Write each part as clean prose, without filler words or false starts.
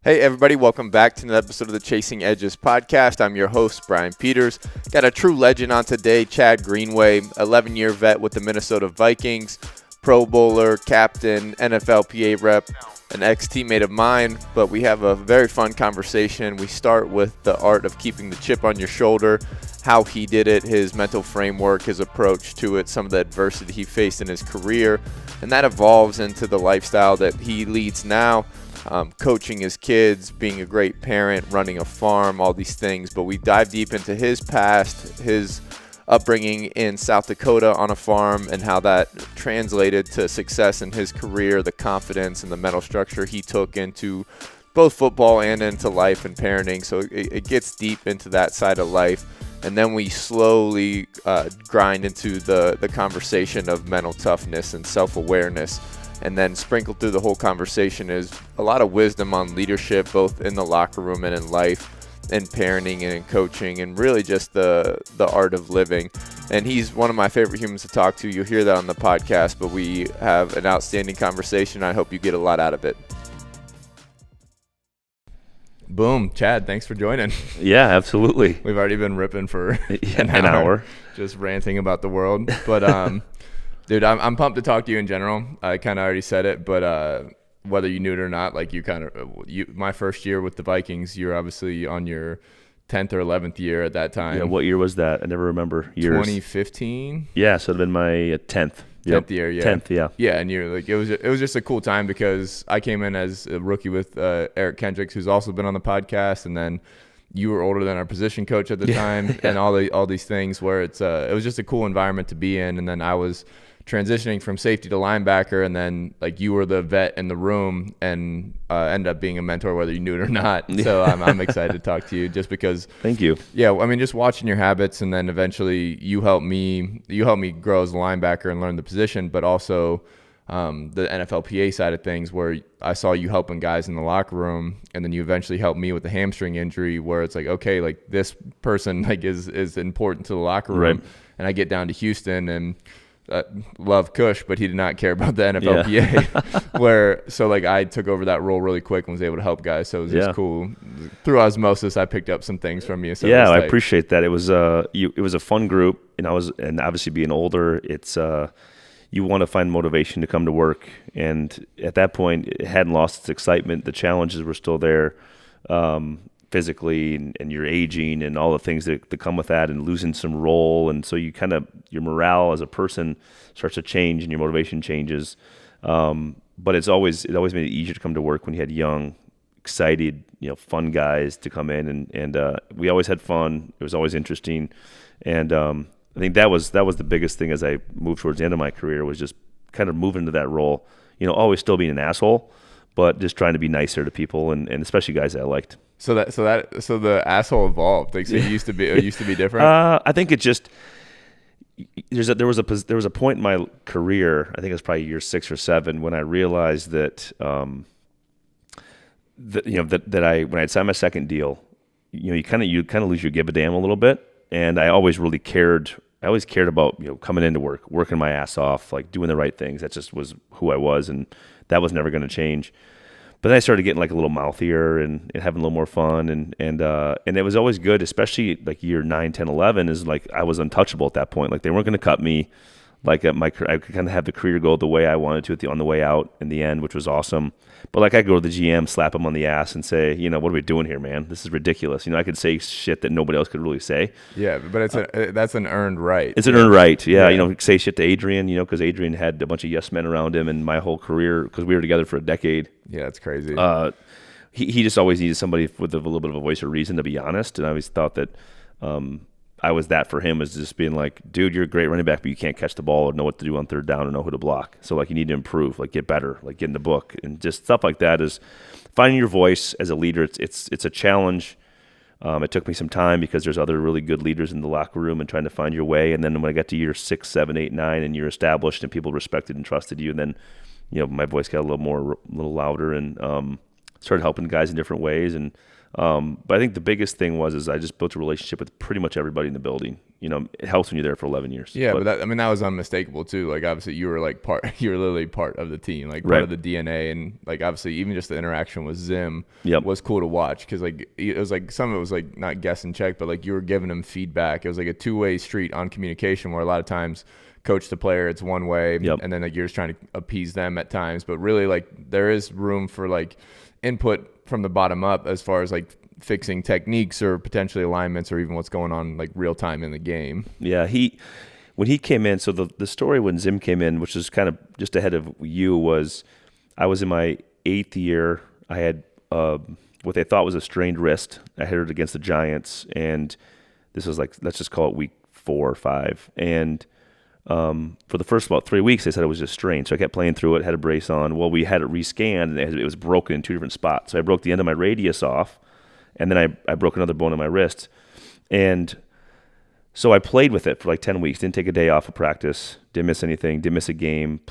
Hey everybody, welcome back to another episode of the Chasing Edges podcast. I'm your host, Brian Peters. Got a true legend on today, Chad Greenway, 11-year vet with the Minnesota Vikings, Pro Bowler, captain, NFLPA rep, an ex-teammate of mine, but we have a very fun conversation. We start with the art of keeping the chip on your shoulder, how he did it, his mental framework, his approach to it, some of the adversity he faced in his career, and that evolves into the lifestyle that he leads now. Coaching his kids, being a great parent, running a farm, all these things. But we dive deep into his past, his upbringing in South Dakota on a farm, and how that translated to success in his career, the confidence and the mental structure he took into both football and into life and parenting. So it gets deep into that side of life. And then we slowly grind into the conversation of mental toughness and self-awareness. And then sprinkled through the whole conversation is a lot of wisdom on leadership, both in the locker room and in life, and parenting and in coaching, and really just the art of living. And he's one of my favorite humans to talk to. You'll hear that on the podcast, but we have an outstanding conversation. I hope you get a lot out of it. Boom. Chad, thanks for joining. Yeah, absolutely. We've already been ripping for an hour, just ranting about the world. But dude, I'm pumped to talk to you in general. I kind of already said it, but whether you knew it or not, like my first year with the Vikings, you're obviously on your 10th or 11th year at that time. Yeah, what year was that? I never remember years. 2015? Yeah, so it would have been my 10th. 10th year, yeah. 10th, yeah. Yeah, and you're like, it was just a cool time because I came in as a rookie with Eric Kendricks, who's also been on the podcast, and then you were older than our position coach at the time, and all these things where it was just a cool environment to be in. And then I was transitioning from safety to linebacker, and then like you were the vet in the room and ended up being a mentor whether you knew it or not. So I'm excited to talk to you just because. Thank you. Yeah, I mean, just watching your habits, and then eventually you helped me grow as a linebacker and learn the position, but also the NFLPA side of things where I saw you helping guys in the locker room, and then you eventually helped me with the hamstring injury where it's like, okay, like this person like is important to the locker room. Right. And I get down to Houston and love Kush, but he did not care about the NFLPA. So like I took over that role really quick and was able to help guys. So it was just cool. Through osmosis, I picked up some things from you. So yeah, I appreciate that. It was a fun group, and obviously being older, it's you want to find motivation to come to work, and at that point, it hadn't lost its excitement. The challenges were still there. Physically and you're aging and all the things that come with that, and losing some role, and so you kind of your morale as a person starts to change and your motivation changes. But it always made it easier to come to work when you had young, excited, fun guys to come in, and we always had fun. It was always interesting, and I think that was the biggest thing as I moved towards the end of my career, was just kind of moving into that role. Always still being an asshole, but just trying to be nicer to people and especially guys that I liked. So the asshole evolved. Like, so it used to be different. I think it just there was a point in my career, I think it was probably year 6 or 7, when I realized that when I signed my second deal, you kind of lose your give a damn a little bit, and I always really cared. I always cared about coming into work, working my ass off, like doing the right things. That just was who I was, and that was never going to change. But then I started getting like a little mouthier and having a little more fun, and it was always good, especially like year 9, 10, 11 is like I was untouchable at that point. Like they weren't going to cut me. Like I could kind of have the career go the way I wanted to on the way out in the end, which was awesome. But like I go to the GM, slap him on the ass, and say, what are we doing here, man? This is ridiculous. I could say shit that nobody else could really say. Yeah, but that's an earned right. It's an earned right. Yeah. Say shit to Adrian, because Adrian had a bunch of yes men around him, and my whole career, because we were together for a decade. Yeah, that's crazy. He just always needed somebody with a little bit of a voice of reason, to be honest. And I always thought that I was that for him, as just being like, dude, you're a great running back, but you can't catch the ball or know what to do on third down or know who to block. So like you need to improve, like get better, like get in the book, and just stuff like that. Is finding your voice as a leader. It's a challenge. It took me some time because there's other really good leaders in the locker room, and trying to find your way. And then when I got to year 6, 7, 8, 9, and you're established and people respected and trusted you, and then my voice got a little louder, and started helping guys in different ways. And but I think the biggest thing was I just built a relationship with pretty much everybody in the building. it helps when you're there for 11 years. Yeah, but that was unmistakable too. Like obviously you were literally part of the team, like part of the DNA, and like obviously even just the interaction with Zim was cool to watch because like it was like some of it was like not guess and check, but like you were giving him feedback. It was like a two-way street on communication where a lot of times coach to player it's one way, and then like you're just trying to appease them at times, but really like there is room for like input from the bottom up as far as like fixing techniques or potentially alignments or even what's going on like real time in the game. Yeah, when he came in, so the story when Zim came in, which is kind of just ahead of you, was I was in my 8th year. I had what they thought was a strained wrist. I hit it against the Giants, and this was like, let's just call it week 4 or 5. And for the first about 3 weeks, they said it was just strained. So I kept playing through it, had a brace on. Well, we had it rescanned, and it was broken in 2 different spots. So I broke the end of my radius off, and then I broke another bone in my wrist. And so I played with it for like 10 weeks, didn't take a day off of practice, didn't miss anything, didn't miss a game,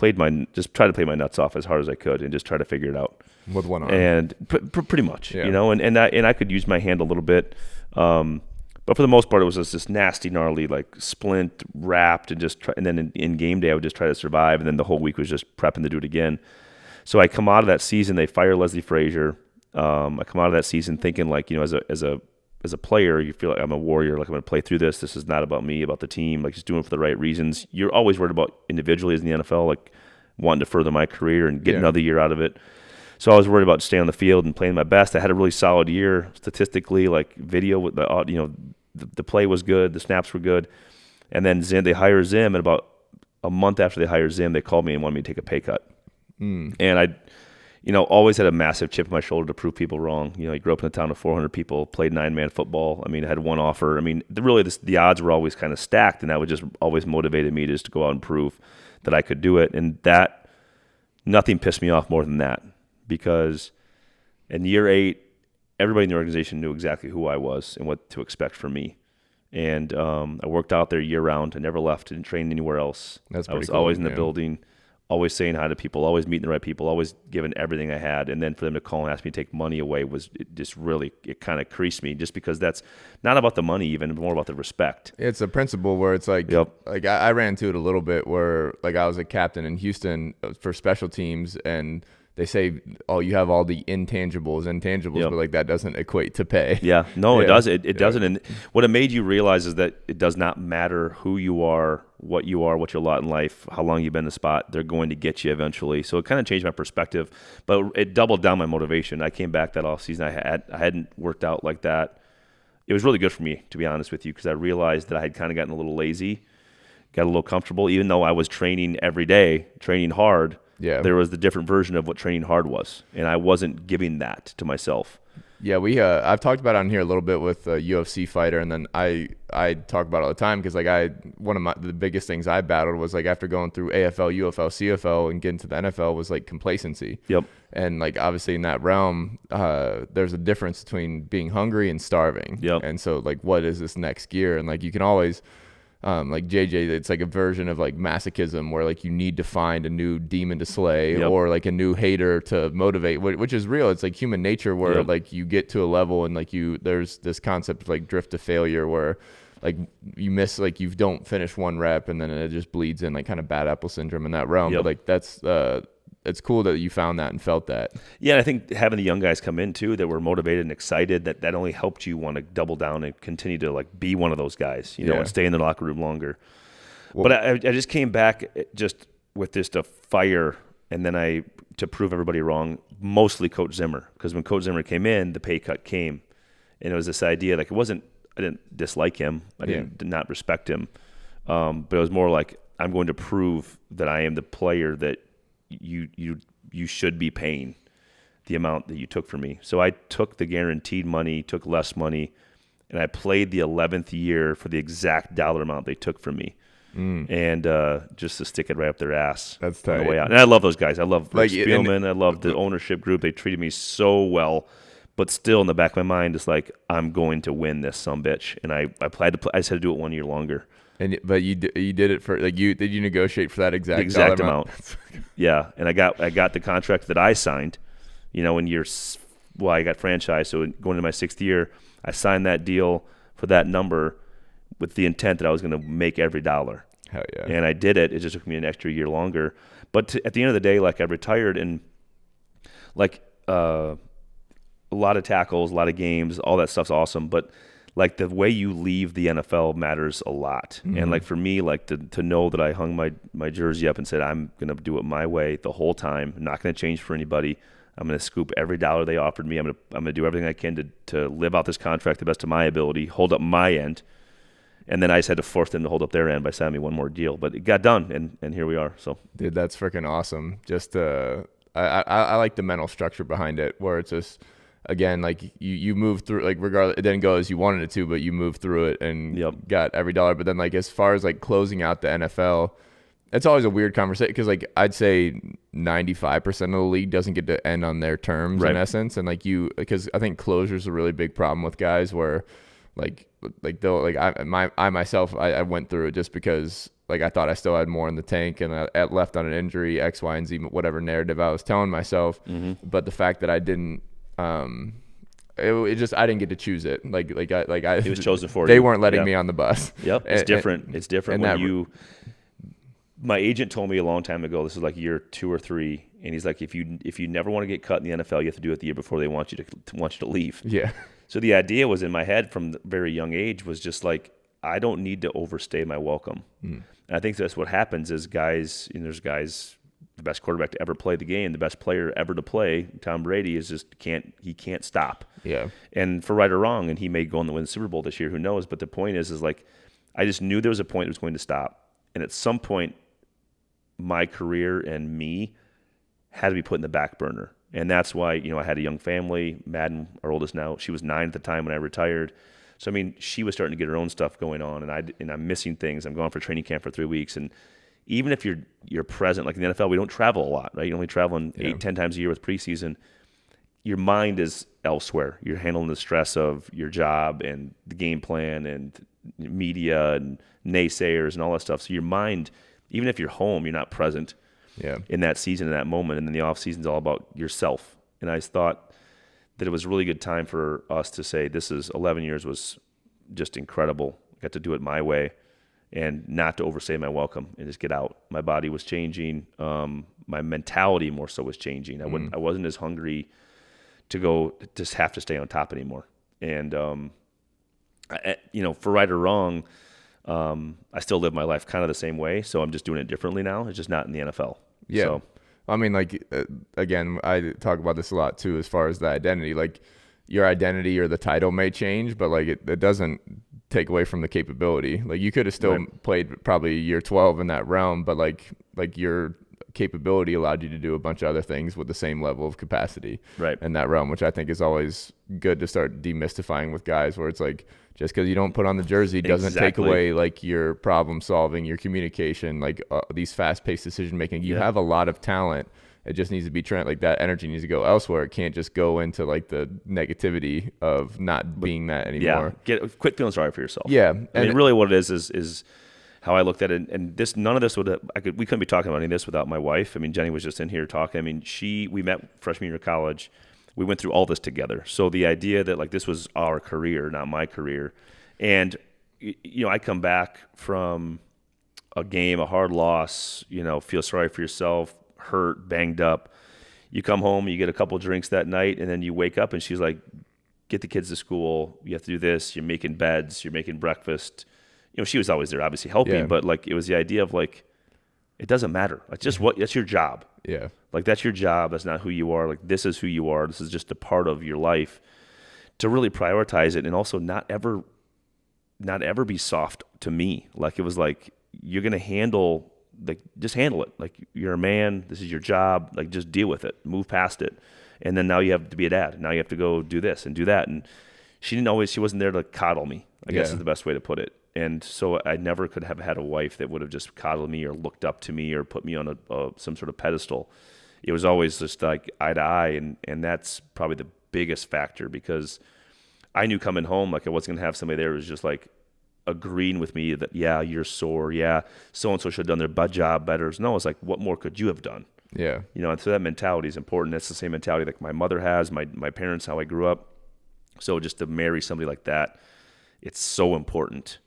just tried to play my nuts off as hard as I could and just try to figure it out. With one arm. And pretty much, and I could use my hand a little bit. But for the most part, it was just this nasty, gnarly, like splint, wrapped, and then in game day, I would just try to survive, and then the whole week was just prepping to do it again. So I come out of that season, they fire Leslie Frazier. I come out of that season thinking like, as a player, you feel like I'm a warrior, like I'm going to play through this. This is not about me, about the team, like just doing it for the right reasons. You're always worried about individually as in the NFL, like wanting to further my career and get another year out of it. So I was worried about staying on the field and playing my best. I had a really solid year statistically, like video with the play was good, the snaps were good. And then they hire Zim, and about a month after they hired Zim, they called me and wanted me to take a pay cut. And I always had a massive chip on my shoulder to prove people wrong. I grew up in a town of 400 people, played 9-man football. I had one offer. The odds were always kind of stacked, and that would just always motivated me just to go out and prove that I could do it. And that, nothing pissed me off more than that, because in year 8, everybody in the organization knew exactly who I was and what to expect from me. And I worked out there year round. I never left, didn't train anywhere else. I was always in the building, always saying hi to people, always meeting the right people, always giving everything I had. And then for them to call and ask me to take money away it kind of creased me, just because that's not about the money even, more about the respect. It's a principle where it's like, like I ran into it a little bit where like I was a captain in Houston for special teams, and they say, you have all the intangibles, but like that doesn't equate to pay. Yeah, no, it does. It doesn't. And what it made you realize is that it does not matter who you are, what's your lot in life, how long you've been in the spot. They're going to get you eventually. So it kind of changed my perspective, but it doubled down my motivation. I came back that off season. I hadn't worked out like that. It was really good for me, to be honest with you, because I realized that I had kind of gotten a little lazy, got a little comfortable, even though I was training every day, training hard. Yeah, there was the different version of what training hard was, and I wasn't giving that to myself. Yeah, I've talked about it on here a little bit with a UFC fighter, and then I talk about it all the time because like one of the biggest things I battled was like after going through AFL, UFL, CFL, and getting to the NFL was like complacency. Yep. And like obviously in that realm, there's a difference between being hungry and starving. Yep. And so like, what is this next gear? And like you can always. Like JJ, it's like a version of like masochism where like you need to find a new demon to slay or like a new hater to motivate, which is real. It's like human nature where like you get to a level and like there's this concept of like drift to failure where like you miss, like you don't finish one rep and then it just bleeds in, like kind of bad apple syndrome in that realm. But like that's it's cool that you found that and felt that. Yeah, and I think having the young guys come in too that were motivated and excited, that only helped you want to double down and continue to like be one of those guys, and stay in the locker room longer. Well, but I just came back just with just a fire, and then to prove everybody wrong, mostly Coach Zimmer, because when Coach Zimmer came in, the pay cut came, and it was this idea like I didn't dislike him, did not respect him, but it was more like I'm going to prove that I am the player that you should be paying the amount that you took from me. So I took the guaranteed money, took less money, and I played the 11th year for the exact dollar amount they took from me. And just to stick it right up their ass. That's tight. On the way out. And I love those guys. I love Rick Spielman. I love the ownership group. They treated me so well. But still in the back of my mind, it's like, I'm going to win this sumbitch. And I just had to do it 1 year longer. But you did it for like did you negotiate for that exact amount? Yeah, and I got the contract that I signed. I got franchised, so going into my 6th year, I signed that deal for that number. with the intent that I was going to make every dollar. Hell yeah. And I did it. It just took me an extra year longer. But at the end of the day, like I retired and like a lot of tackles, a lot of games, all that stuff's awesome. But like the way you leave the NFL matters a lot. Mm-hmm. And like for me, like to know that I hung my jersey up and said, I'm going to do it my way the whole time. I'm not going to change for anybody. I'm going to scoop every dollar they offered me. I'm going to do everything I can to live out this contract the best of my ability, hold up my end. And then I just had to force them to hold up their end by signing me one more deal. But it got done, and here we are. So, dude, that's freaking awesome. Just I like the mental structure behind it, where it's just, again, like you move through, like regardless, it didn't go as you wanted it to, but you moved through it and got every dollar. But then like as far as like closing out the NFL, it's always a weird conversation because like I'd say 95% of the league doesn't get to end on their terms in essence, and like because I think closure is a really big problem with guys where like they'll like I myself went through it just because like I thought I still had more in the tank and I left on an injury, X, Y, and Z, whatever narrative I was telling myself. Mm-hmm. But the fact that I didn't, it just I didn't get to choose it. Like I it was chosen for you. They weren't letting me on the bus. Yep, it's different. It's different when you. My agent told me a long time ago. This is like year 2 or 3, and he's like, if you never want to get cut in the NFL, you have to do it the year before they want you to leave. Yeah. So the idea was in my head from the very young age was just like, I don't need to overstay my welcome. And I think that's what happens is guys, there's guys, the best quarterback to ever play the game, the best player ever to play, Tom Brady, is just he can't stop. Yeah. And for right or wrong, and he may go on to win the Super Bowl this year, who knows? But the point is like, I just knew there was a point it was going to stop. And at some point, my career and me had to be put in the back burner. And that's why, I had a young family. Madden, our oldest now, she was 9 at the time when I retired. So, I mean, she was starting to get her own stuff going on, and I'm missing things. I'm going for training camp for 3 weeks. And even if you're present, like in the NFL, we don't travel a lot, right? You're only traveling 8-10 times a year with preseason. Your mind is elsewhere. You're handling the stress of your job and the game plan and media and naysayers and all that stuff. So your mind, even if you're home, you're not present. In that season, in that moment, and then the off season is all about yourself. And I just thought that it was a really good time for us to say, this is 11 years was just incredible. I got to do it my way, and not to overstay my welcome and just get out. My body was changing, my mentality more so was changing. I wasn't as hungry to go just have to stay on top anymore. And for right or wrong, I still live my life kind of the same way, so I'm just doing it differently now. It's just not in the NFL. Yeah. So, I mean, like, again, I talk about this a lot too, as far as the identity. Like, your identity or the title may change, but like it doesn't take away from the capability. Like, you could have still played probably year 12 in that realm, but like your capability allowed you to do a bunch of other things with the same level of capacity in that realm, which I think is always good to start demystifying with guys, where it's like, just because you don't put on the jersey doesn't take away like your problem solving, your communication, like these fast-paced decision making. You have a lot of talent. It just needs to be like that energy needs to go elsewhere. It can't just go into like the negativity of not being that anymore. Quit feeling sorry for yourself. Yeah, I mean, really, what it is how I looked at it. And this, none of this we couldn't be talking about any of this without my wife. I mean, Jenny was just in here talking. I mean, we met freshman year of college. We went through all this together. So the idea that like this was our career, not my career. And, I come back from a game, a hard loss, feel sorry for yourself, hurt, banged up. You come home, you get a couple drinks that night, and then you wake up and she's like, get the kids to school. You have to do this. You're making beds. You're making breakfast. She was always there, obviously helping, but like it was the idea of like, it doesn't matter. Like that's your job. Yeah. Like that's your job. That's not who you are. Like this is who you are. This is just a part of your life. To really prioritize it and also not ever be soft to me. Like it was like, you're going to handle, like just handle it. Like you're a man. This is your job. Like just deal with it. Move past it. And then now you have to be a dad. Now you have to go do this and do that. And she wasn't there to coddle me, I guess is the best way to put it. And so I never could have had a wife that would have just coddled me or looked up to me or put me on some sort of pedestal. It was always just like eye to eye, and that's probably the biggest factor, because I knew coming home like I wasn't going to have somebody there who was just like agreeing with me that, yeah, you're sore, yeah, so-and-so should have done their job better. No, it's like, what more could you have done? Yeah. And so that mentality is important. That's the same mentality like my mother has, my parents, how I grew up. So just to marry somebody like that, it's so important.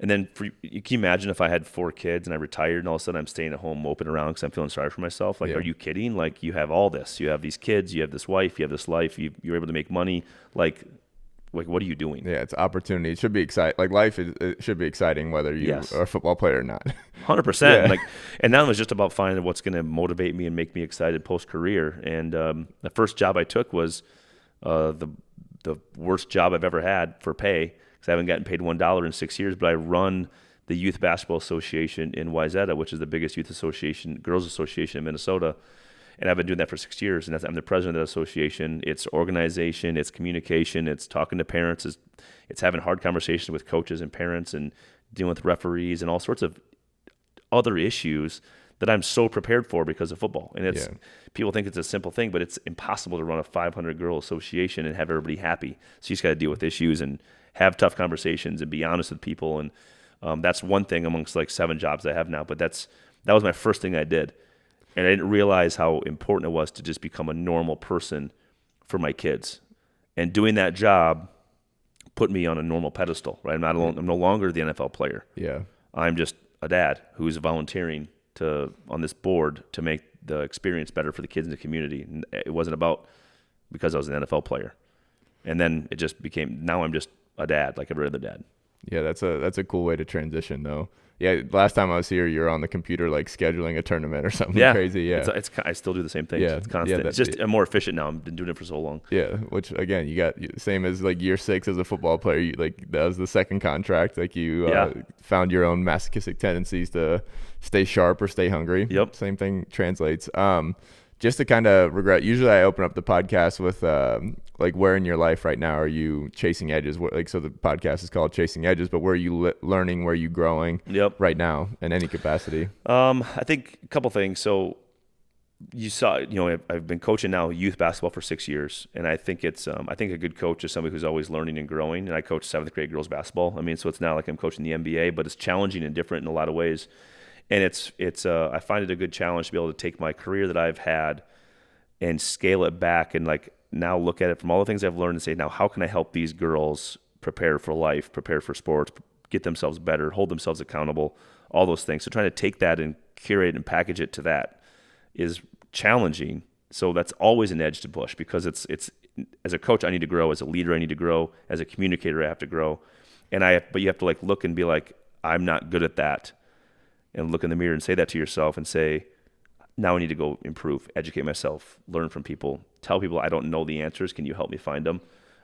And then you can imagine if I had 4 kids and I retired and all of a sudden I'm staying at home moping around because I'm feeling sorry for myself. Like, are you kidding? Like, you have all this. You have these kids. You have this wife. You have this life. You're able to make money. Like, what are you doing? Yeah, it's opportunity. It should be exciting. Like, life it should be exciting whether you are a football player or not. 100%. Like, and now it's just about finding what's going to motivate me and make me excited post-career. And the first job I took was the worst job I've ever had for pay, because I haven't gotten paid $1 in 6 years, but I run the Youth Basketball Association in Wayzata, which is the biggest youth association, girls association in Minnesota. And I've been doing that for 6 years, and I'm the president of the association. It's organization, it's communication, it's talking to parents, it's having hard conversations with coaches and parents and dealing with referees and all sorts of other issues that I'm so prepared for because of football. And people think it's a simple thing, but it's impossible to run a 500-girl association and have everybody happy. So you just got to deal with issues and have tough conversations and be honest with people. And that's one thing amongst like 7 jobs I have now. But that was my first thing I did. And I didn't realize how important it was to just become a normal person for my kids. And doing that job put me on a normal pedestal, right? I'm no longer the NFL player. Yeah. I'm just a dad who's volunteering on this board to make the experience better for the kids in the community. And it wasn't about because I was an NFL player. And then it just became, now I'm just a dad like every other dad. Yeah, that's a cool way to transition though. Yeah, last time I was here, you were on the computer like scheduling a tournament or something crazy. Yeah, I still do the same thing. Yeah, it's constant. Yeah, it's just I'm more efficient now. I've been doing it for so long. Yeah, which again, you got same as like year 6 as a football player. You, like that was the second contract. Like you found your own masochistic tendencies to stay sharp or stay hungry. Yep. Same thing translates. Just to kind of regret. Usually, I open up the podcast with like, where in your life right now are you chasing edges? Like, so the podcast is called Chasing Edges, but where are you learning? Where are you growing? Right now in any capacity? I think a couple things. So you saw, I've been coaching now youth basketball for 6 years, and I think I think a good coach is somebody who's always learning and growing. And I coach 7th grade girls basketball. I mean, so it's not like I'm coaching the NBA, but it's challenging and different in a lot of ways. And I find it a good challenge to be able to take my career that I've had and scale it back and like now look at it from all the things I've learned and say, now how can I help these girls prepare for life, prepare for sports, get themselves better, hold themselves accountable, all those things. So trying to take that and curate and package it to that is challenging. So that's always an edge to push because it's as a coach I need to grow, as a leader I need to grow, as a communicator I have to grow. But you have to like look and be like, I'm not good at that. And look in the mirror and say that to yourself and say, now I need to go improve, educate myself, learn from people, tell people I don't know the answers. Can you help me find them?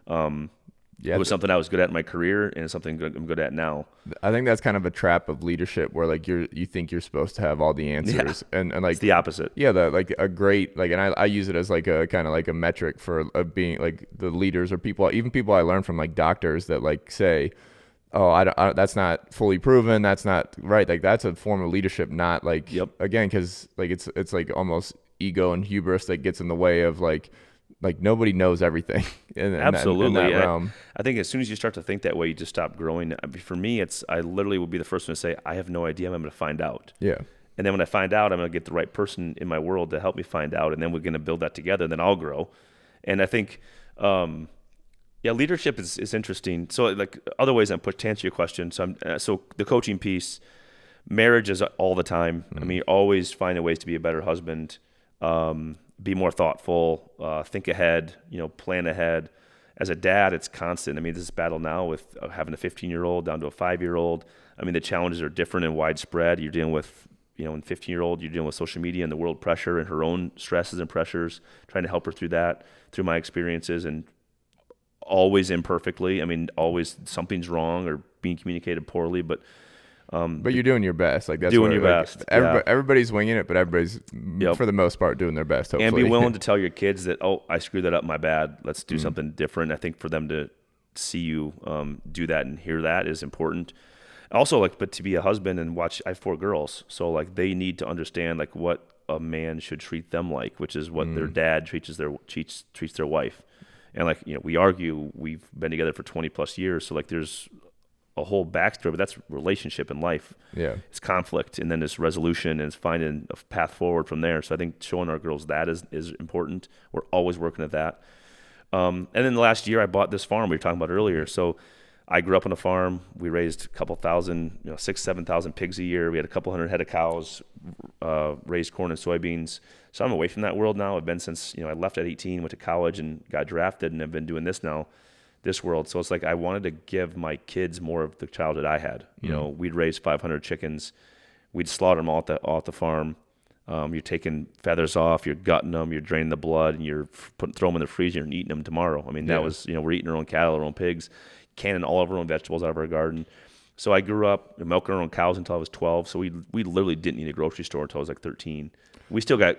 It was something I was good at in my career, and it's something I'm good at now. I think that's kind of a trap of leadership where like you think you're supposed to have all the answers, and like it's the opposite. Yeah, like a great like, and I use it as like a kind of like a metric for being like the leaders or people I learn from, like doctors that like say, oh, I that's not fully proven. That's not right. Like that's a form of leadership, not like, again, because like it's like almost ego and hubris that gets in the way of like nobody knows everything. Absolutely. In that realm. I think as soon as you start to think that way, you just stop growing. For me, I literally would be the first one to say, I have no idea. I'm going to find out. Yeah. And then when I find out, I'm going to get the right person in my world to help me find out. And then we're going to build that together. And then I'll grow. And I think, leadership is interesting. So like other ways I'm to answer your question. So the coaching piece, marriage is all the time. Mm-hmm. I mean, always finding ways to be a better husband, be more thoughtful, think ahead, plan ahead. As a dad, it's constant. I mean, this is battle now with having a 15-year-old down to a 5-year-old. I mean, the challenges are different and widespread. You're dealing with, in 15-year-old, you're dealing with social media and the world pressure and her own stresses and pressures, trying to help her through that, through my experiences, and always imperfectly. I mean, always something's wrong or being communicated poorly, but you're doing your best. Like that's doing your best. Everybody's winging it, but everybody's for the most part doing their best. Hopefully. And be willing to tell your kids that, oh, I screwed that up, my bad. Let's do something different. I think for them to see you do that and hear that is important. Also, but to be a husband and watch. I have 4 girls, so like they need to understand like what a man should treat them like, which is what their dad treats their wife. And like we argue. We've been together for 20 plus years, so like there's a whole backstory, but that's relationship in life. Yeah, it's conflict, and then it's resolution, and it's finding a path forward from there. So I think showing our girls that is important. We're always working at that. And then the last year, I bought this farm we were talking about earlier. So I grew up on a farm. We raised a couple thousand, 6,000-7,000 pigs a year. We had a couple hundred head of cows, raised corn and soybeans. So I'm away from that world now. I've been since, I left at 18, went to college and got drafted, and I've been doing this now, this world. So it's like I wanted to give my kids more of the childhood I had. We'd raise 500 chickens. We'd slaughter them all at the farm. You're taking feathers off, you're gutting them, you're draining the blood, and you're throwing them in the freezer and eating them tomorrow. I mean, that was, we're eating our own cattle, our own pigs, canning all of our own vegetables out of our garden. So I grew up milking our own cows until I was 12. So we literally didn't need a grocery store until I was like 13. We still got,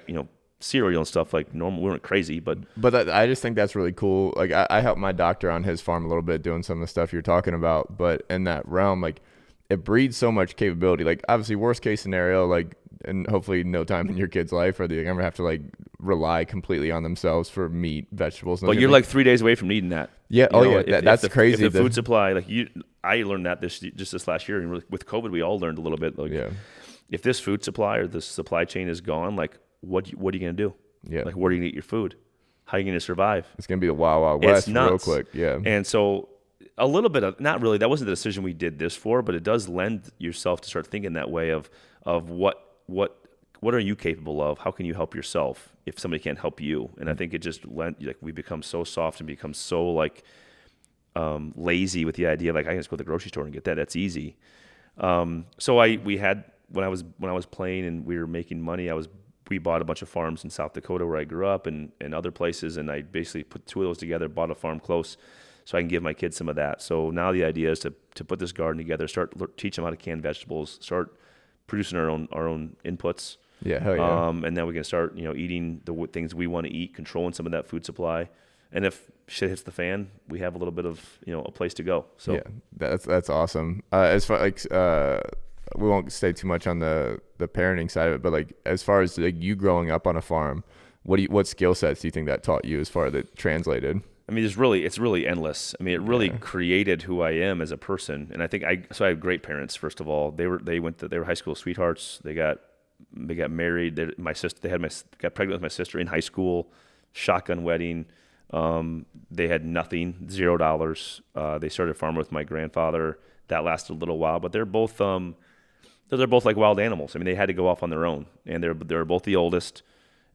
cereal and stuff like normal. We weren't crazy, but I just think that's really cool. Like I helped my doctor on his farm a little bit doing some of the stuff you're talking about, but in that realm, like it breeds so much capability. Like obviously worst case scenario, like, and hopefully no time in your kid's life are they gonna have to like rely completely on themselves for meat, vegetables. But you're like 3 days away from needing that. Yeah. That's crazy. If the food supply, like I learned that this last year, and with COVID, we all learned a little bit. Like, if this food supply or this supply chain is gone, like what are you gonna do? Yeah. Like where are you gonna get your food? How are you gonna survive? It's gonna be the wild, wild west real quick. Yeah. And so a little bit of, not really, that wasn't the decision we did this for, but it does lend yourself to start thinking that way of what are you capable of? How can you help yourself if somebody can't help you? And I think it just we become so soft and become so like lazy with the idea of like I can just go to the grocery store and get that. That's easy. So we had when I was playing and we were making money, we bought a bunch of farms in South Dakota where I grew up and other places, and I basically put two of those together, bought a farm close, so I can give my kids some of that. So now the idea is to put this garden together, teach them how to can vegetables, start producing our own inputs. Yeah, hell yeah. And then we can start, eating the things we want to eat, controlling some of that food supply. And if shit hits the fan, we have a little bit of, a place to go. So yeah, that's awesome. As far we won't stay too much on the parenting side of it, but like as far as like you growing up on a farm, what skill sets do you think that taught you as far as it translated? I mean, it's really endless. I mean, it really created who I am as a person. And I think I have great parents. First of all, they were high school sweethearts. They got married. Got pregnant with my sister in high school, shotgun wedding. They had nothing, $0. They started farming with my grandfather. That lasted a little while, but they're both like wild animals. I mean, they had to go off on their own, and they're both the oldest,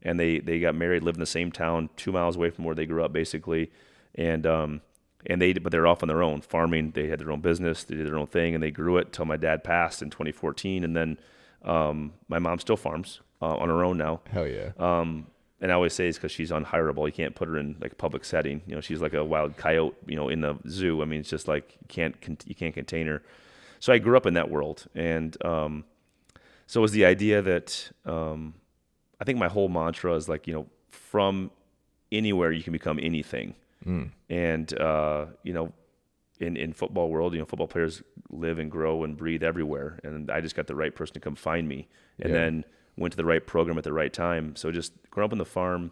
and they got married, lived in the same town, 2 miles away from where they grew up, basically, but they're off on their own, farming. They had their own business, they did their own thing, and they grew it till my dad passed in 2014, and then my mom still farms on her own now. Hell yeah. And I always say it's because she's unhireable. You can't put her in like a public setting. She's like a wild coyote, in the zoo. I mean, it's just like you can't contain her. So I grew up in that world, and so it was the idea that I think my whole mantra is like, from anywhere you can become anything. And in football world, football players live and grow and breathe everywhere, and I just got the right person to come find me, and then went to the right program at the right time. So just growing up on the farm,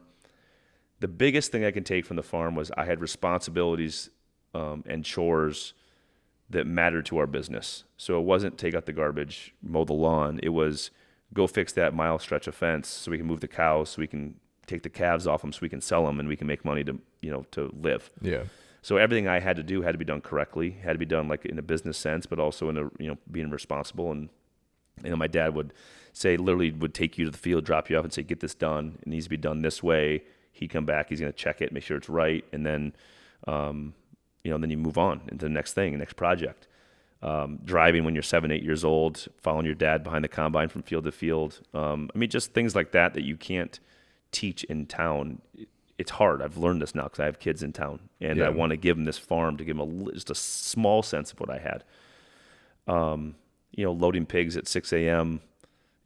the biggest thing I can take from the farm was I had responsibilities and chores that mattered to our business. So it wasn't take out the garbage, mow the lawn. It was go fix that mile stretch of fence so we can move the cows, so we can take the calves off them, so we can sell them and we can make money to live. Yeah. So everything I had to do had to be done correctly, had to be done like in a business sense, but also in a being responsible. And my dad would say, literally would take you to the field, drop you off, and say, get this done. It needs to be done this way. He'd come back, he's going to check it, make sure it's right, and then then you move on into the next thing, next project. Driving when you're 7, 8 years old, following your dad behind the combine from field to field. Just things like that you can't teach in town. It's hard. I've learned this now because I have kids in town, and I want to give them this farm to give them just a small sense of what I had. Loading pigs at 6 a.m.,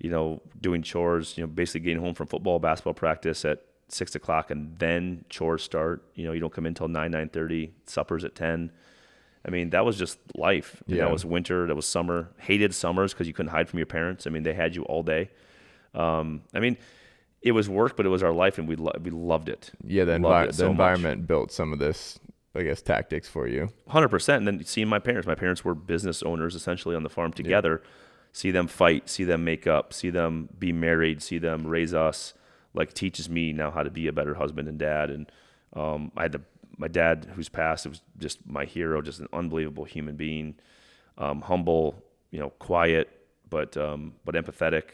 doing chores, basically getting home from football, basketball practice at 6 o'clock, and then chores start. You don't come in until 9:30, suppers at 10. I mean, that was just life. Yeah. That was winter, that was summer. Hated summers because you couldn't hide from your parents. I mean, they had you all day. It was work, but it was our life, and we loved it. Yeah, the environment built some of this, I guess, tactics for you. 100%. And then seeing my parents were business owners essentially on the farm together. Yeah. See them fight, see them make up, see them be married, see them raise us, like teaches me now how to be a better husband and dad. And I had my dad, who's passed, was just my hero, just an unbelievable human being, humble, quiet, but empathetic,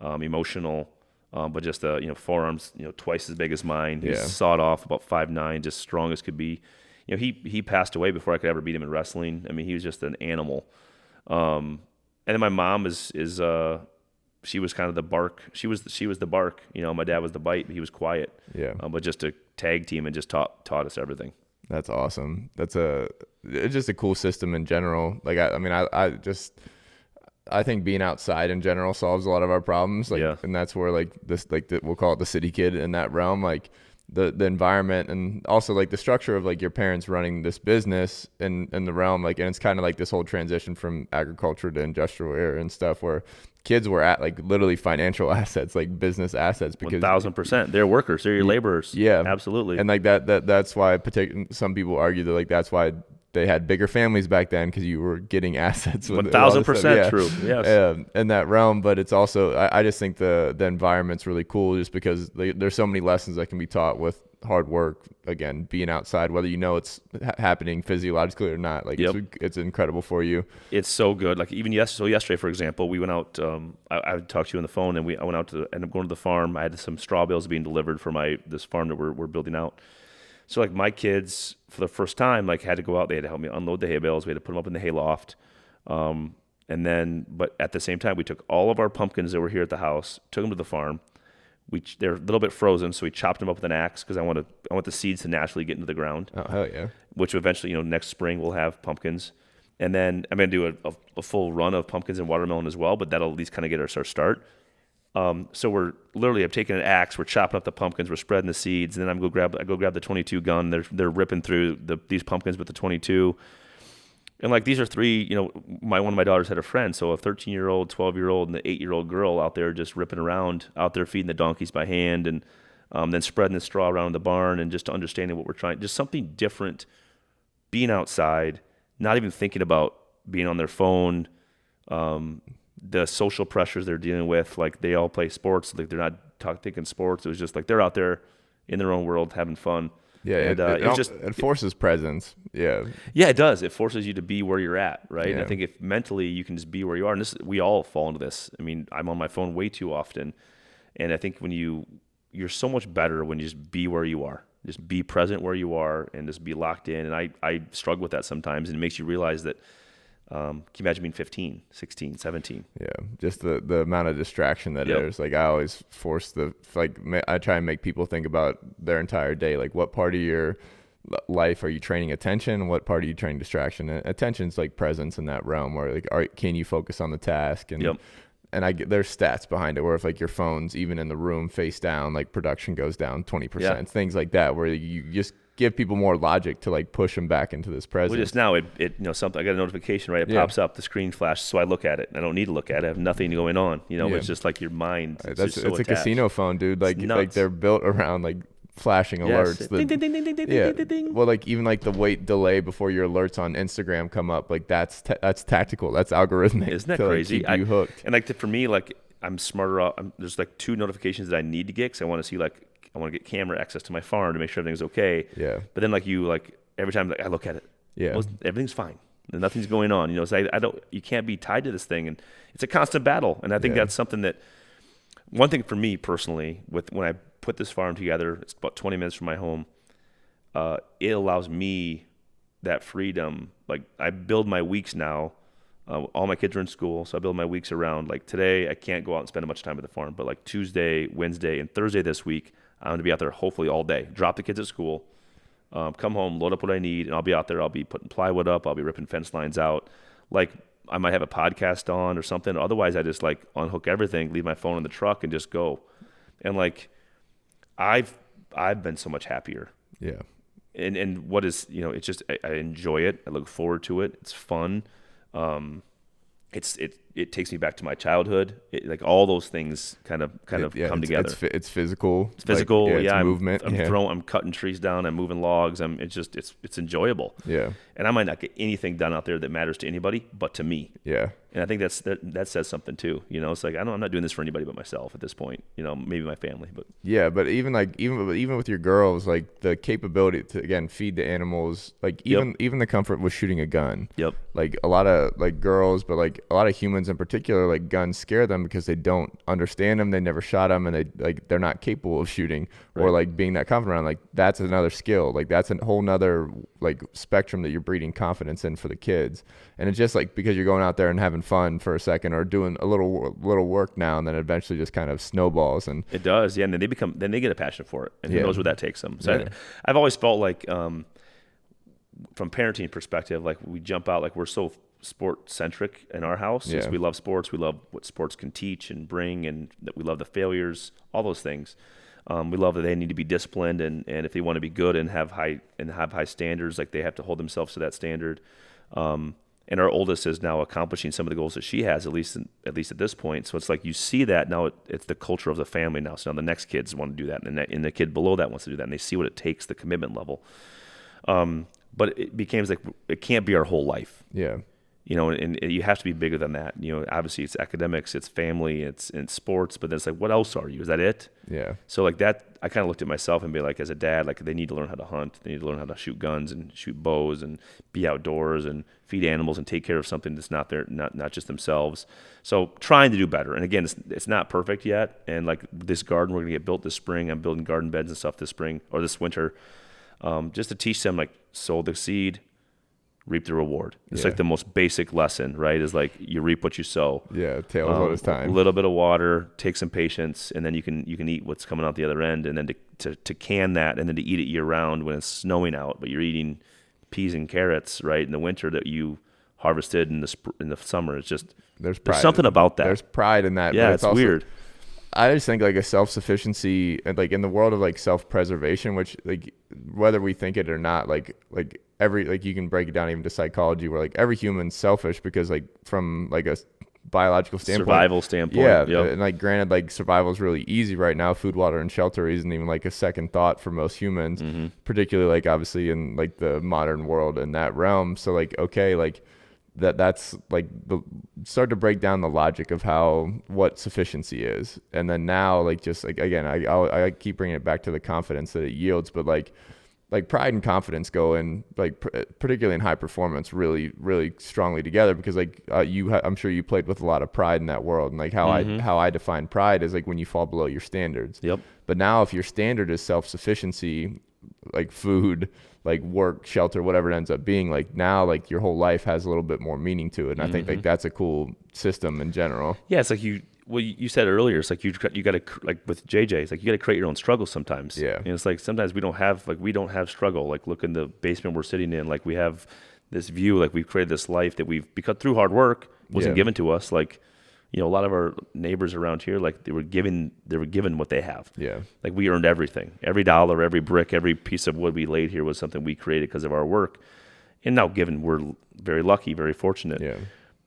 emotional, but just forearms, twice as big as mine. He's sawed off, about 5'9", just strong as could be. He passed away before I could ever beat him in wrestling. I mean, he was just an animal. And then my mom is she was kind of the bark. She was the bark. My dad was the bite. But he was quiet. Yeah. But just a tag team and just taught us everything. That's awesome. It's just a cool system in general. Like I think being outside in general solves a lot of our problems. And that's where we'll call it the city kid in that realm. Like the environment and also like the structure of like your parents running this business in the realm. Like, and it's kind of like this whole transition from agriculture to industrial era and stuff where kids were at like literally financial assets, like business assets, because 1,000%. They're workers. They're your laborers. Yeah, absolutely. And like that's why some people argue that like that's why they had bigger families back then, because you were getting assets. 1,000% true. Yes. In that realm, but it's also I just think the environment's really cool, just because there's so many lessons that can be taught with hard work. Again, being outside, whether it's happening physiologically or not, like it's incredible for you. It's so good. Like even yesterday, for example, we went out. I talked to you on the phone, and I went out to end up going to the farm. I had some straw bales being delivered for this farm that we're building out. So like my kids, for the first time, like had to go out. They had to help me unload the hay bales. We had to put them up in the hay loft. But at the same time, we took all of our pumpkins that were here at the house, took them to the farm. They're a little bit frozen, so we chopped them up with an axe because I want the seeds to naturally get into the ground. Oh hell yeah! Which eventually, next spring we'll have pumpkins, and then I'm gonna do a full run of pumpkins and watermelon as well. But that'll at least kind of get us our start. So I'm taking an axe, we're chopping up the pumpkins, we're spreading the seeds, and then I go grab the 22 gun. They're ripping through these pumpkins with the 22. And like these are three, one of my daughters had a friend, so a 13-year-old, 12-year-old, and an 8-year-old girl out there just ripping around, out there feeding the donkeys by hand, and then spreading the straw around the barn, and just understanding what we're trying, just something different, being outside, not even thinking about being on their phone, the social pressures they're dealing with. Like they all play sports, like they're not thinking sports. It was just like they're out there in their own world having fun. Yeah, and, it forces presence. Yeah, it does. It forces you to be where you're at, right? Yeah. And I think if mentally you can just be where you are, and we all fall into this. I mean, I'm on my phone way too often, and I think when you're so much better when you just be where you are, just be present where you are, and just be locked in. And I struggle with that sometimes, and it makes you realize that. Can you imagine being 15, 16, 17? Yeah, just the amount of distraction that there's. Like I always I try and make people think about their entire day. Like what part of your life are you training attention? What part are you training distraction? And attention's like presence in that realm where like can you focus on the task? And there's stats behind it where if like your phone's even in the room face down, like production goes down 20%, things like that, where you just give people more logic to like push them back into this presence. Well, just now something, I got a notification, right? It pops up, the screen flashes, so I look at it. I don't need to look at it. I have nothing going on. It's just like your mind. It's a casino phone, dude. Like they're built around like flashing alerts. Ding, ding, ding, ding, ding, ding, ding, ding. Well, like even like the wait delay before your alerts on Instagram come up, like that's tactical. That's algorithmic. Isn't that crazy? Keep you hooked. And like for me, like I'm smarter. There's like 2 notifications that I need to get because I want to see I want to get camera access to my farm to make sure everything's okay. Yeah. But then every time I look at it, everything's fine. Nothing's going on. So you can't be tied to this thing, and it's a constant battle. And I think that's something that, one thing for me personally, when I put this farm together, it's about 20 minutes from my home. It allows me that freedom. Like I build my weeks now. All my kids are in school, so I build my weeks around. Like today, I can't go out and spend much time at the farm, but like Tuesday, Wednesday, and Thursday this week, I'm going to be out there hopefully all day. Drop the kids at school, come home, load up what I need, and I'll be out there. I'll be putting plywood up. I'll be ripping fence lines out. Like I might have a podcast on or something. Otherwise, I just like unhook everything, leave my phone in the truck, and just go. And like I've been so much happier. Yeah. And what is it's just I enjoy it. I look forward to it. It's fun. it takes me back to my childhood. Like all those things kind of come together. It's physical. It's physical. It's movement. I'm cutting trees down. I'm moving logs. It's enjoyable. Yeah. And I might not get anything done out there that matters to anybody, but to me. Yeah. And I think that says something too. It's like I'm not doing this for anybody but myself at this point. Maybe my family, but yeah. But even with your girls, like the capability to again feed the animals, like even the comfort with shooting a gun. Yep. Like a lot of like girls, but like a lot of humans in particular, like guns scare them because they don't understand them. They never shot them, and they're not capable of shooting or like being that confident around. Like that's another skill. Like that's a whole nother like spectrum that you're breeding confidence in for the kids. And it's just like because you're going out there and having fun for a second or doing a little work now, and then eventually just kind of snowballs. And it does, yeah. And then they get a passion for it, and who knows where that takes them. So I've always felt like from parenting perspective, like we jump out, like we're so sport centric in our house. Yeah. We love sports. We love what sports can teach and bring, and that we love the failures, all those things. We love that they need to be disciplined, and if they want to be good and have high standards, like they have to hold themselves to that standard. And our oldest is now accomplishing some of the goals that she has, at least at this point. So it's like you see that now it's the culture of the family now. So now the next kids want to do that, and the kid below that wants to do that, and they see what it takes, the commitment level. But it becomes like it can't be our whole life. Yeah. And you have to be bigger than that. Obviously it's academics, it's family, it's sports, but then it's like, what else are you? Is that it? Yeah. So like that, I kind of looked at myself and be like, as a dad, like they need to learn how to hunt. They need to learn how to shoot guns and shoot bows and be outdoors and feed animals and take care of something that's not not just themselves. So trying to do better. And again, it's not perfect yet. And like this garden we're going to get built this spring. I'm building garden beds and stuff this spring or this winter, just to teach them like sow the seed, reap the reward. It's like the most basic lesson, right? Is like you reap what you sow. Yeah, tale as old as time. A little bit of water, take some patience, and then you can eat what's coming out the other end. And then to can that, and then to eat it year round when it's snowing out, but you're eating peas and carrots, right, in the winter that you harvested in the summer. It's just there's something about that. There's pride in that. Yeah, but it's also weird. I just think like a self-sufficiency, like in the world of like self-preservation, which like whether we think it or not, like every, like you can break it down even to psychology where like every human's selfish because like from like a biological standpoint, survival standpoint. Yeah. Yep. And like granted, like survival is really easy right now. Food, water, and shelter isn't even like a second thought for most humans, particularly like obviously in like the modern world in that realm. So like, okay, like that's like start to break down the logic of what sufficiency is. And then now like just like, again, I keep bringing it back to the confidence that it yields, but like pride and confidence go in like particularly in high performance really, really strongly together because like I'm sure you played with a lot of pride in that world, and like how I define pride is like when you fall below your standards. Yep. But now if your standard is self-sufficiency, like food, like work, shelter, whatever it ends up being, like now like your whole life has a little bit more meaning to it. And I think like that's a cool system in general. Yeah, it's like you said earlier, it's like you got to, like with JJ, it's like you got to create your own struggle sometimes. Yeah. And it's like sometimes we don't have struggle. Like look in the basement we're sitting in, like we have this view, like we've created this life that because through hard work wasn't given to us. Like, a lot of our neighbors around here, like they were given what they have. Yeah. Like we earned everything. Every dollar, every brick, every piece of wood we laid here was something we created because of our work. And now given we're very lucky, very fortunate. Yeah.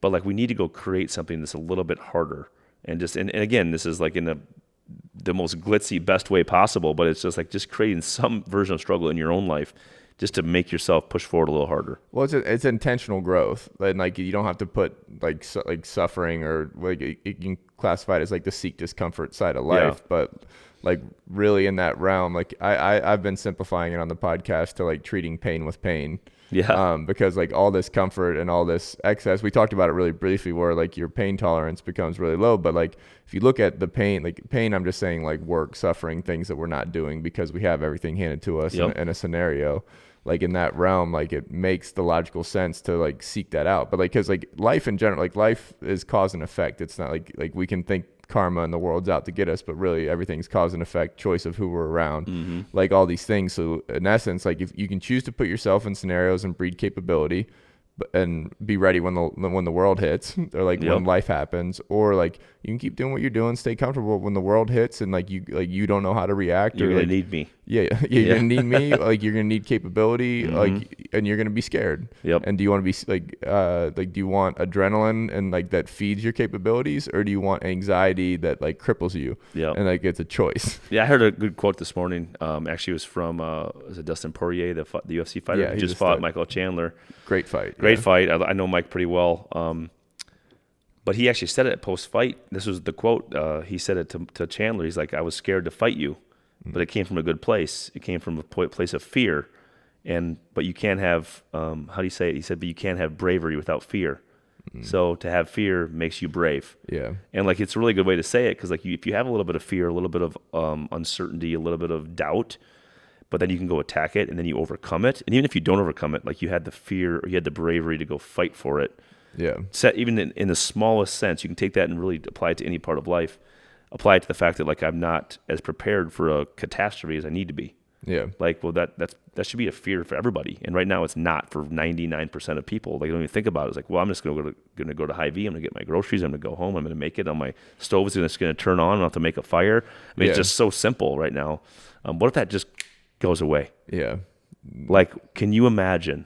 But like we need to go create something that's a little bit harder. And again, this is like in the most glitzy, best way possible, but it's just like just creating some version of struggle in your own life just to make yourself push forward a little harder. Well, it's intentional growth. And like you don't have to put like suffering or like you can classify it as like the seek discomfort side of life, but like really in that realm, like I've been simplifying it on the podcast to like treating pain with pain. Yeah. Because like all this comfort and all this excess, we talked about it really briefly where like your pain tolerance becomes really low. But like if you look at the pain, I'm just saying like work, suffering, things that we're not doing because we have everything handed to us in a scenario. Like in that realm, like it makes the logical sense to like seek that out. But like, cause like life in general, like life is cause and effect. It's not like we can think karma and the world's out to get us, but really everything's cause and effect, choice of who we're around, like all these things. So in essence, like if you can choose to put yourself in scenarios and breed capability and be ready when the world hits or like when life happens, or like you can keep doing what you're doing, stay comfortable when the world hits and like you don't know how to react. You're or gonna like, need me. You're gonna need me. Like you're gonna need capability. Like and you're going to be scared. Yep. And do you want to be do you want adrenaline and like that feeds your capabilities, or do you want anxiety that like cripples you? Yep. And like it's a choice. Yeah, I heard a good quote this morning. Actually, it was from was it Dustin Poirier, the UFC fighter? Yeah, he just fought Michael Chandler. Great fight. Great fight. I know Mike pretty well. But he actually said it post-fight. This was the quote. He said it to Chandler. He's like, I was scared to fight you, but it came from a good place. It came from a place of fear. But you can't have, how do you say it? He said, but you can't have bravery without fear. So to have fear makes you brave. Yeah. And like, it's a really good way to say it, because like if you have a little bit of fear, a little bit of uncertainty, a little bit of doubt, but then you can go attack it and then you overcome it. And even if you don't overcome it, like you had the fear or you had the bravery to go fight for it. Yeah. Even in the smallest sense, you can take that and really apply it to any part of life. Apply it to the fact that like I'm not as prepared for a catastrophe as I need to be. Yeah. Like, well, that should be a fear for everybody, and right now it's not for 99% of people. Like, they don't even think about it. It's like, well, I'm just going to go to Hy-Vee. I'm going to get my groceries. I'm going to go home. I'm going to make it on my stove. It's just going to turn on. I don't have to make a fire. I mean, It's just so simple right now. What if that just goes away? Yeah. Like, can you imagine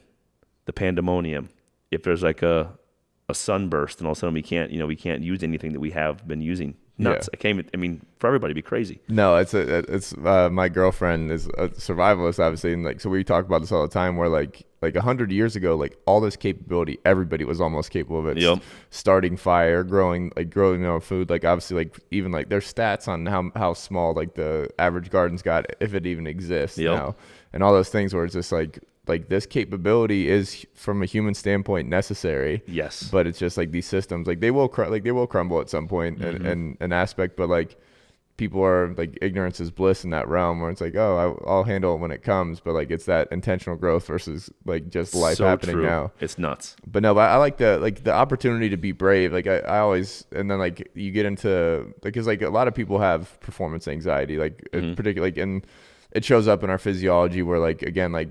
the pandemonium if there's like a sunburst and all of a sudden we can't use anything that we have been using? Nuts. Yeah. For everybody, it'd be crazy. No, it's my girlfriend is a survivalist, obviously, and like so we talk about this all the time. Where like 100 years ago, like all this capability, everybody was almost capable of it. Yep. Starting fire, growing food. Like obviously, like even like there's stats on how small like the average garden's got, if it even exists now, and all those things where it's just like this capability is from a human standpoint necessary. Yes. But it's just like these systems, like they will crumble at some point, and an aspect, but like people are like, ignorance is bliss in that realm where it's like, oh, I'll handle it when it comes. But like it's that intentional growth versus like just life happening now. It's nuts. But no, but I like the opportunity to be brave. Like I always, and then like you get into, because like a lot of people have performance anxiety, like particularly like, and it shows up in our physiology where like, again, like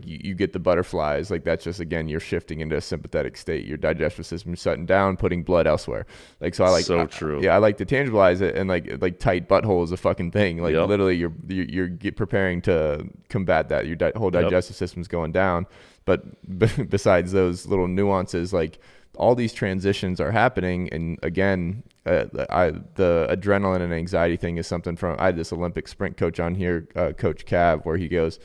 you get the butterflies, like that's just, again, you're shifting into a sympathetic state. Your digestive system is shutting down, putting blood elsewhere. Like, so I like, true. I like to tangibilize it, and like tight butthole is a fucking thing. Like literally you're preparing to combat that. Your whole digestive system's going down. But besides those little nuances, like all these transitions are happening. And again, the adrenaline and anxiety thing is something I had this Olympic sprint coach on here, Coach Cav, where he goes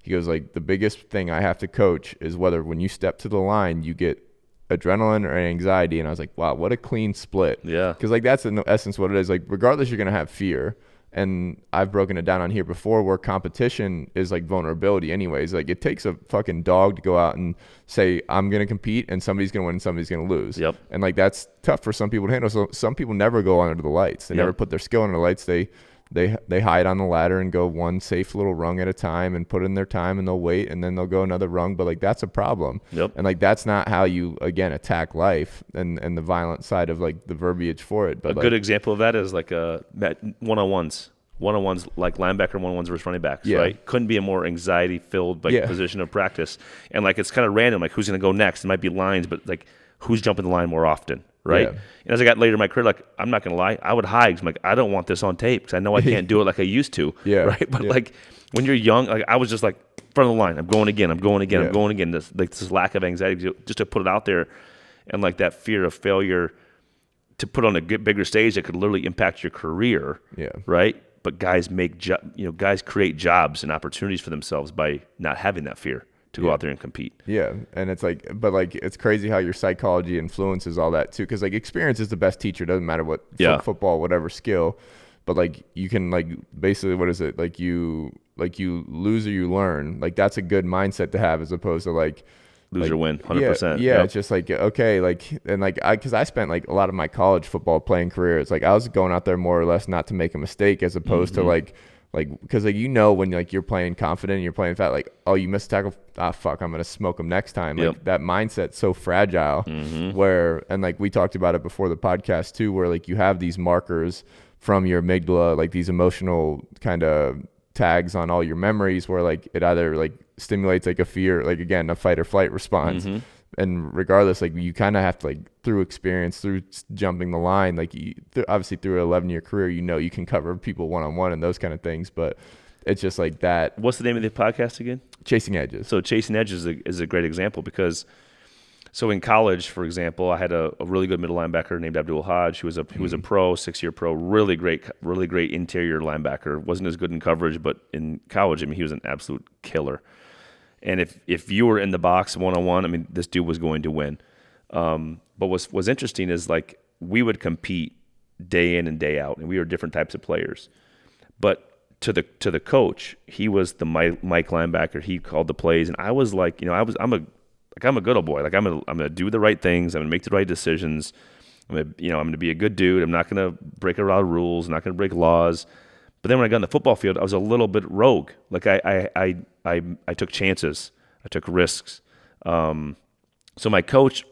like, the biggest thing I have to coach is whether when you step to the line, you get adrenaline or anxiety. And I was like, wow, what a clean split. Yeah. Because like that's in essence what it is. Like regardless, you're going to have fear. And I've broken it down on here before, where competition is like vulnerability anyways. Like it takes a fucking dog to go out and say, I'm going to compete, and somebody's going to win and somebody's going to lose. Yep. And like that's tough for some people to handle. So some people never go under the lights. They never put their skill under the lights. They hide on the ladder and go one safe little rung at a time and put in their time, and they'll wait, and then they'll go another rung. But like that's a problem. Yep. And like that's not how you, again, attack life and the violent side of like the verbiage for it. But a good example of that is like one-on-ones like linebacker one-on-ones versus running backs. Right? Couldn't be a more anxiety-filled position of practice. And like it's kind of random, like who's going to go next. It might be lines, but like who's jumping the line more often. Right. Yeah. And as I got later in my career, like, I'm not going to lie, I would hide. 'Cause I'm like, I don't want this on tape because I know I can't do it like I used to. Right. But like when you're young, like I was just like, front of the line, I'm going again. This lack of anxiety just to put it out there, and like that fear of failure to put on a bigger stage that could literally impact your career. Yeah. Right. But guys guys create jobs and opportunities for themselves by not having that fear to go out there and compete. Yeah. And it's like, but like, it's crazy how your psychology influences all that too. Cause like experience is the best teacher. Doesn't matter what football, whatever skill, but like you can like, basically what is it? Like you lose or you learn. Like that's a good mindset to have, as opposed to like lose or win 100%. Yeah. It's just like, okay. Like, and like cause I spent like a lot of my college football playing career. It's like, I was going out there more or less not to make a mistake, as opposed to like, because like when like you're playing confident and you're playing fat, like, oh, you missed a tackle, fuck, I'm gonna smoke them next time. Like that mindset's so fragile. Where, and like we talked about it before the podcast too, where like you have these markers from your amygdala, like these emotional kind of tags on all your memories, where like it either like stimulates like a fear, like again a fight or flight response. And regardless, like you kind of have to, like through experience, through jumping the line, like obviously through an 11-year career, you can cover people one-on-one and those kind of things. But it's just like that. What's the name of the podcast again? Chasing Edges. So Chasing Edges is a great example because, so in college, for example, I had a really good middle linebacker named Abdul Hodge. He was a pro, 6-year pro, really great interior linebacker. Wasn't as good in coverage, but in college, I mean, he was an absolute killer. And if you were in the box one-on-one, I mean, this dude was going to win. But what's interesting is, like, we would compete day in and day out, and we were different types of players. But to the coach, he was the Mike linebacker. He called the plays, and I was like, I'm a good old boy. Like, I'm gonna do the right things. I'm gonna make the right decisions. I'm gonna be a good dude. I'm not gonna break a lot of rules. I'm not gonna break laws. But then when I got on the football field, I was a little bit rogue. Like, I took chances. I took risks. So my coach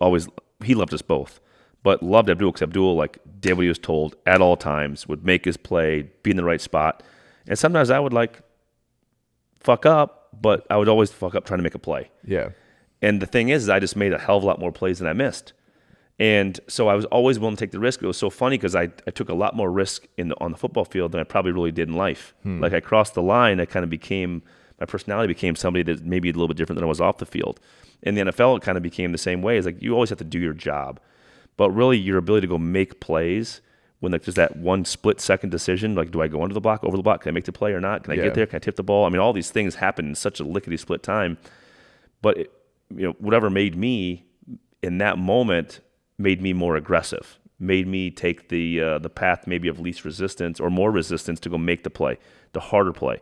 he loved us both, but loved Abdul because Abdul, like, did what he was told at all times, would make his play, be in the right spot. And sometimes I would, like, fuck up, but I would always fuck up trying to make a play. Yeah. And the thing is I just made a hell of a lot more plays than I missed. And so I was always willing to take the risk. It was so funny because I took a lot more risk on the football field than I probably really did in life. Like, I crossed the line, my personality became somebody that maybe a little bit different than I was off the field. In the NFL, it kind of became the same way. It's like, you always have to do your job. But really, your ability to go make plays when, like, there's that one split-second decision, like, do I go under the block, over the block? Can I make the play or not? Can I get there? Can I tip the ball? I mean, all these things happen in such a lickety-split time. But, whatever made me in that moment made me more aggressive, made me take the path maybe of least resistance or more resistance to go make the play, the harder play.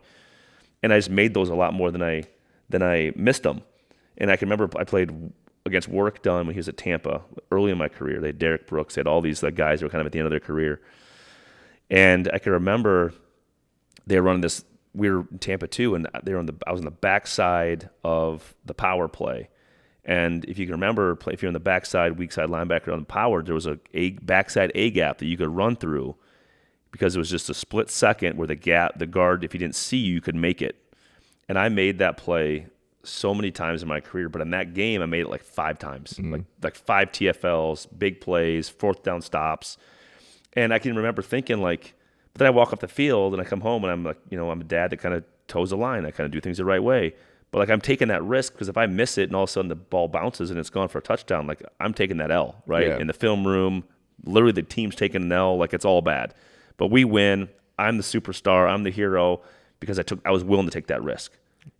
And I just made those a lot more than I missed them. And I can remember I played against Warwick Dunn when he was at Tampa early in my career. They had Derek Brooks. They had all these, like, guys who were kind of at the end of their career. And I can remember they were running this. We were in Tampa too, and I was on the backside of the power play. And if you can remember, if you're on the backside, weak side linebacker on the power, there was a backside A gap that you could run through because it was just a split second where the guard, if he didn't see you, could make it. And I made that play so many times in my career, but in that game, I made it like 5 times, like 5 TFLs, big plays, 4th down stops. And I can remember thinking, like, but then I walk off the field and I come home and I'm like, I'm a dad that kind of toes the line. I kind of do things the right way. But, like, I'm taking that risk because if I miss it and all of a sudden the ball bounces and it's gone for a touchdown, like, I'm taking that L, right? Yeah. In the film room, literally the team's taking an L, like, it's all bad. But we win. I'm the superstar. I'm the hero because I was willing to take that risk.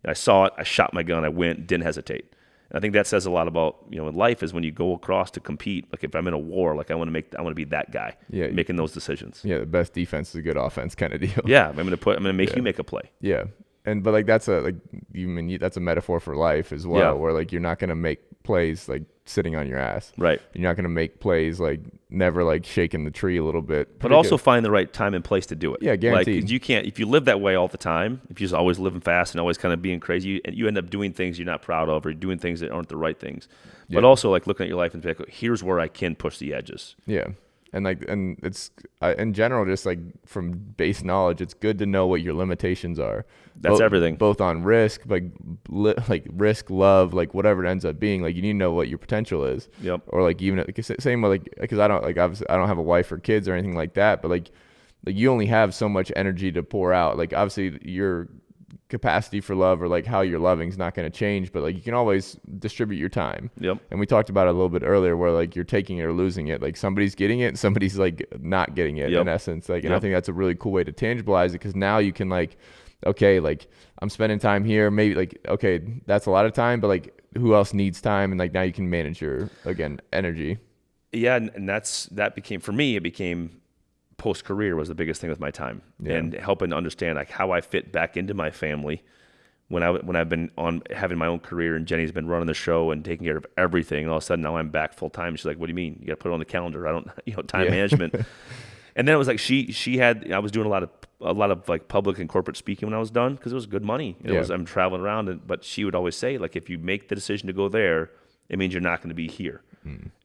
And I saw it. I shot my gun. I went. Didn't hesitate. And I think that says a lot about, in life is when you go across to compete. Like, if I'm in a war, like, I want to be that guy. Yeah, making those decisions. Yeah, the best defense is a good offense kind of deal. Yeah, I'm gonna make you make a play. Yeah. But, like, that's that's a metaphor for life as well, where, like, you're not gonna make plays like sitting on your ass. Right. You're not gonna make plays like never, like, shaking the tree a little bit. But also find the right time and place to do it. Yeah, guaranteed. Like, you can't, if you live that way all the time, if you're just always living fast and always kind of being crazy, and you end up doing things you're not proud of or doing things that aren't the right things. But also, like, looking at your life and being like, here's where I can push the edges. Yeah. And it's in general, just, like, from base knowledge, it's good to know what your limitations are. That's everything. Both on risk, like risk, love, like, whatever it ends up being. Like, you need to know what your potential is. Yep. Or, like, even same with, like, because I don't, like, obviously I don't have a wife or kids or anything like that, but like you only have so much energy to pour out. Like, obviously your capacity for love or, like, how you're loving is not going to change, but, like, you can always distribute your time. Yep. And we talked about it a little bit earlier where, like, you're taking it or losing it. Like, somebody's getting it, somebody's, like, not getting it in essence. Like, and I think that's a really cool way to tangibilize it because now you can, like, okay, like, I'm spending time here, maybe, like, okay, that's a lot of time, but, like, who else needs time? And, like, now you can manage your, again, energy. Yeah. And that became, for me, it became post-career was the biggest thing with my time and helping to understand, like, how I fit back into my family when I've been on having my own career and Jenny's been running the show and taking care of everything. And all of a sudden now I'm back full time. She's like, what do you mean? You got to put it on the calendar. I don't, time management. And then it was like, I was doing a lot of like public and corporate speaking when I was done because it was good money. I'm traveling around, but she would always say, like, if you make the decision to go there, it means you're not going to be here.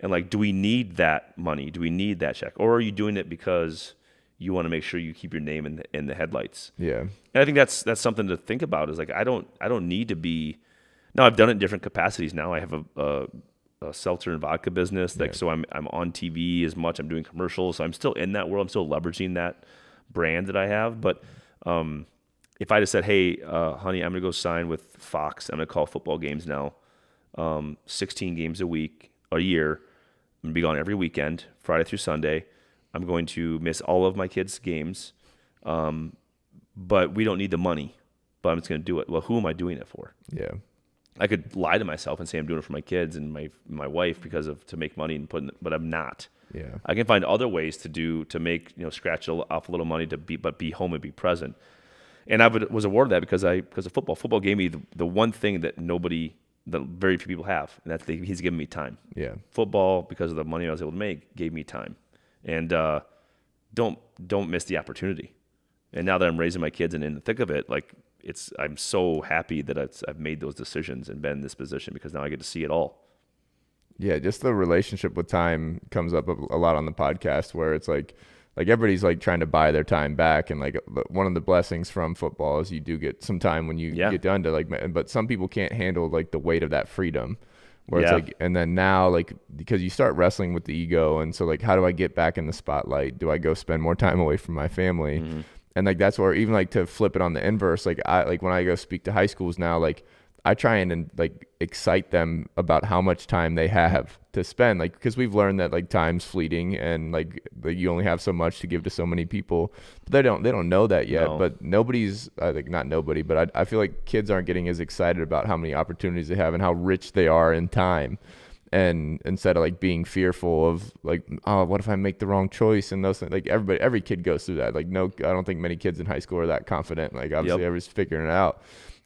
And, like, do we need that money? Do we need that check? Or are you doing it because you want to make sure you keep your name in the headlights? Yeah. And I think that's something to think about is, like, I don't need to be. Now, I've done it in different capacities. Now I have a seltzer and vodka business. Like, so I'm on TV as much. I'm doing commercials. So I'm still in that world. I'm still leveraging that brand that I have. But if I just said, hey, honey, I'm going to go sign with Fox. I'm going to call football games now, 16 games a year. I'm going to be gone every weekend, Friday through Sunday. I'm going to miss all of my kids' games, but we don't need the money, but I'm just going to do it. Well, who am I doing it for? Yeah. I could lie to myself and say I'm doing it for my kids and my wife to make money but I'm not. Yeah. I can find other ways to make, scratch off a little money but be home and be present. And I was awarded that because of football. Football gave me the one thing that very few people have, and that's he's given me time. Yeah. Football, because of the money I was able to make, gave me time. And don't miss the opportunity. And now that I'm raising my kids and in the thick of it, like I'm so happy that I've made those decisions and been in this position because now I get to see it all. Yeah, just the relationship with time comes up a lot on the podcast where it's like everybody's like trying to buy their time back, and like one of the blessings from football is you do get some time when you get done to but some people can't handle like the weight of that freedom. Where it's like, and then now, like, because you start wrestling with the ego, and so like, how do I get back in the spotlight? Do I go spend more time away from my family? Mm-hmm. And like, that's where even like to flip it on the inverse, like when I go speak to high schools now, like I try and like excite them about how much time they have to spend, like, because we've learned that like time's fleeting and like you only have so much to give to so many people. But they don't know that yet. No. But nobody's not nobody, but I feel like kids aren't getting as excited about how many opportunities they have and how rich they are in time. And instead of like being fearful of like, oh, what if I make the wrong choice and those things, like every kid goes through that. Like, no, I don't think many kids in high school are that confident. Like obviously everybody's figuring it out.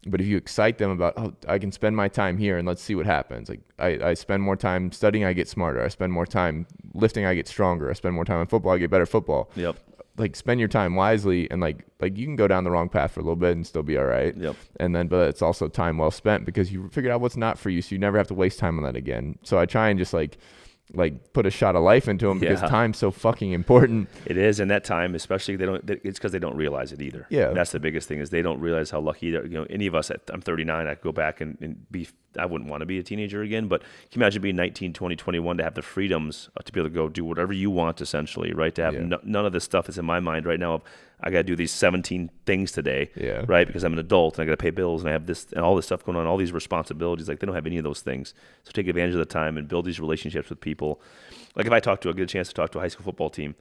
But if you excite them about, oh, I can spend my time here and let's see what happens. Like I spend more time studying, I get smarter. I spend more time lifting, I get stronger. I spend more time on football, I get better at football. Yep. Like spend your time wisely, and like you can go down the wrong path for a little bit and still be all right. Yep. And then, but it's also time well spent because you figured out what's not for you, so you never have to waste time on that again. So I try and just like put a shot of life into them because time's so fucking important. It is, and that time, especially it's because they don't realize it either. Yeah, that's the biggest thing is they don't realize how lucky any of us. I'm 39. I could go back and be. I wouldn't want to be a teenager again, but can you imagine being 19, 20, 21 to have the freedoms to be able to go do whatever you want, essentially, right? To have none of this stuff is in my mind right now. I got to do these 17 things today, right? Because I'm an adult and I got to pay bills and I have this and all this stuff going on, all these responsibilities. Like they don't have any of those things. So take advantage of the time and build these relationships with people. Like if I get a chance to talk to a high school football team,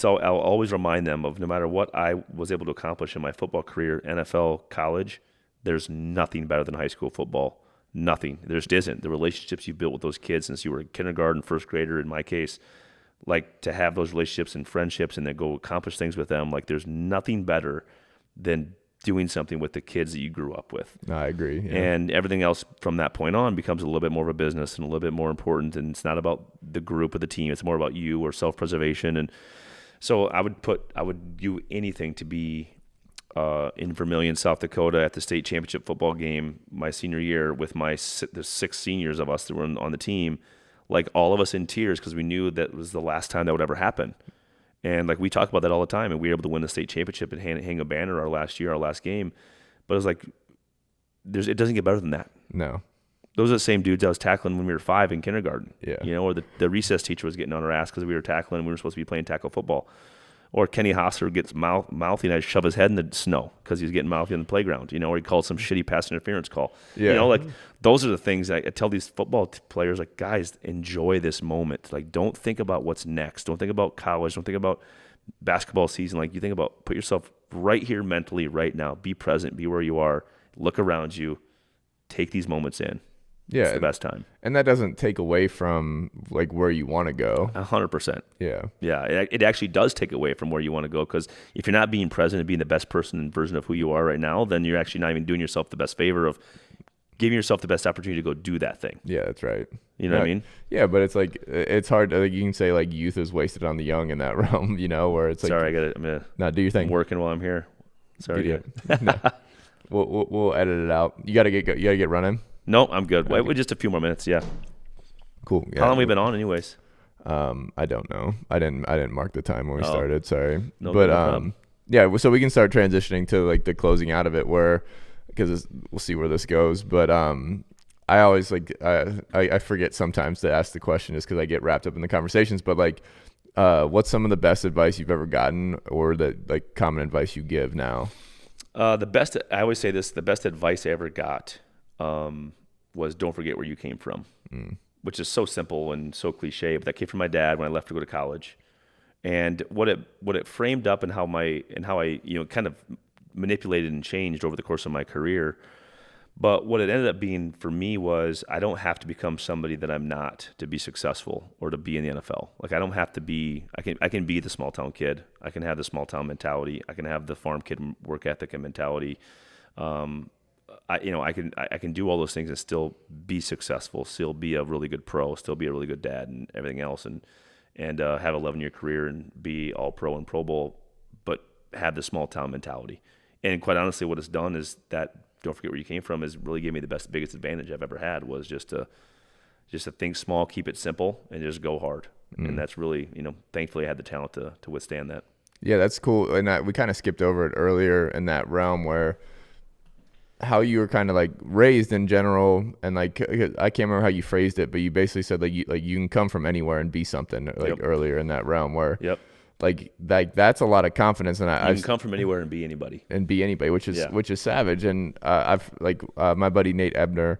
I'll always remind them of no matter what I was able to accomplish in my football career, NFL, college, there's nothing better than high school football. Nothing. There just isn't. The relationships you built with those kids since you were a kindergarten, first grader, in my case, like to have those relationships and friendships and then go accomplish things with them. Like there's nothing better than doing something with the kids that you grew up with. I agree. Yeah. And everything else from that point on becomes a little bit more of a business and a little bit more important. And it's not about the group or the team. It's more about you or self-preservation. And so I would do anything to be in Vermillion, South Dakota at the state championship football game my senior year with the 6 seniors of us that were on the team, like all of us in tears because we knew that was the last time that would ever happen. And like we talk about that all the time, and we were able to win the state championship and hang a banner our last game. But it was like, it doesn't get better than that. No. Those are the same dudes I was tackling when we were 5 in kindergarten. Yeah. Or the recess teacher was getting on our ass because we were tackling and we were supposed to be playing tackle football. Or Kenny Hosser gets mouthy and I shove his head in the snow because he's getting mouthy on the playground, or he called some shitty pass interference call. Yeah. Like those are the things I tell these football players, like, guys, enjoy this moment. Like, don't think about what's next. Don't think about college. Don't think about basketball season. Like, you think about, put yourself right here mentally right now. Be present. Be where you are. Look around you. Take these moments in. Yeah, it's the best time. And that doesn't take away from like where you want to go. 100%. Yeah. Yeah, it actually does take away from where you want to go, because if you're not being present and being the best person and version of who you are right now, then you're actually not even doing yourself the best favor of giving yourself the best opportunity to go do that thing. Yeah, that's right. You know what I mean? Yeah, but it's like, it's hard. Like, you can say like youth is wasted on the young in that realm, where it's like, sorry, I got it. I'm gonna do your thing. I'm working while I'm here. Sorry. No. We'll edit it out. You gotta get running. No, I'm good. Wait, just a few more minutes. Yeah. Cool. Yeah. How long have we been on, anyways? I don't know. I didn't mark the time when we started. Sorry. No, but yeah. So we can start transitioning to like the closing out of it, because we'll see where this goes. But I always I forget sometimes to ask the question just because I get wrapped up in the conversations. But like, what's some of the best advice you've ever gotten, or the like common advice you give now? I always say this, the best advice I ever got was don't forget where you came from, which is so simple and so cliche, but that came from my dad when I left to go to college. And what it framed up and how I kind of manipulated and changed over the course of my career. But what it ended up being for me was I don't have to become somebody that I'm not to be successful or to be in the NFL. Like I don't have to be. I can be the small town kid. I can have the small town mentality. I can have the farm kid work ethic and mentality. I can do all those things and still be successful. Still be a really good pro. Still be a really good dad and everything else. And have an 11-year career and be all pro and Pro Bowl, but have the small town mentality. And quite honestly, what it's done is that. Don't forget where you came from has really gave me the biggest advantage I've ever had was just to think small, keep it simple, and just go hard. And that's really, thankfully I had the talent to withstand that. Yeah, that's cool. And we kind of skipped over it earlier in that realm where how you were kind of like raised in general, and like I can't remember how you phrased it, but you basically said like you can come from anywhere and be something earlier in that realm where like that's a lot of confidence, and I can come from anywhere and be anybody, which is savage. And I've my buddy Nate Ebner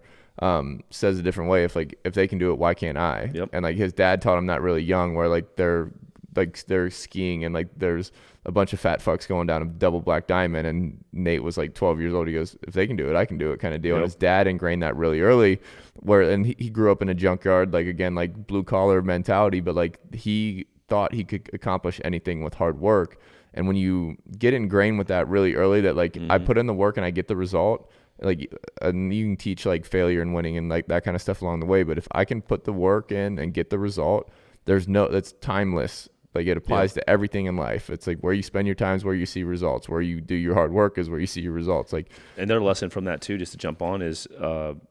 says a different way. If they can do it, why can't I? And like his dad taught him that really young, where they're skiing and like there's a bunch of fat fucks going down a double black diamond, and Nate was like 12 years old. He goes, if they can do it, I can do it, kind of deal. And his dad ingrained that really early, and he grew up in a junkyard, like again like blue collar mentality, but like he thought he could accomplish anything with hard work. And when you get ingrained with that really early, that like I put in the work and I get the result, like and you can teach like failure and winning and like that kind of stuff along the way, but if I can put the work in and get the result, that's timeless. Like it applies to everything in life. It's like where you spend your time is where you see results. Where you do your hard work is where you see your results. Like, and their lesson from that too, just to jump on, is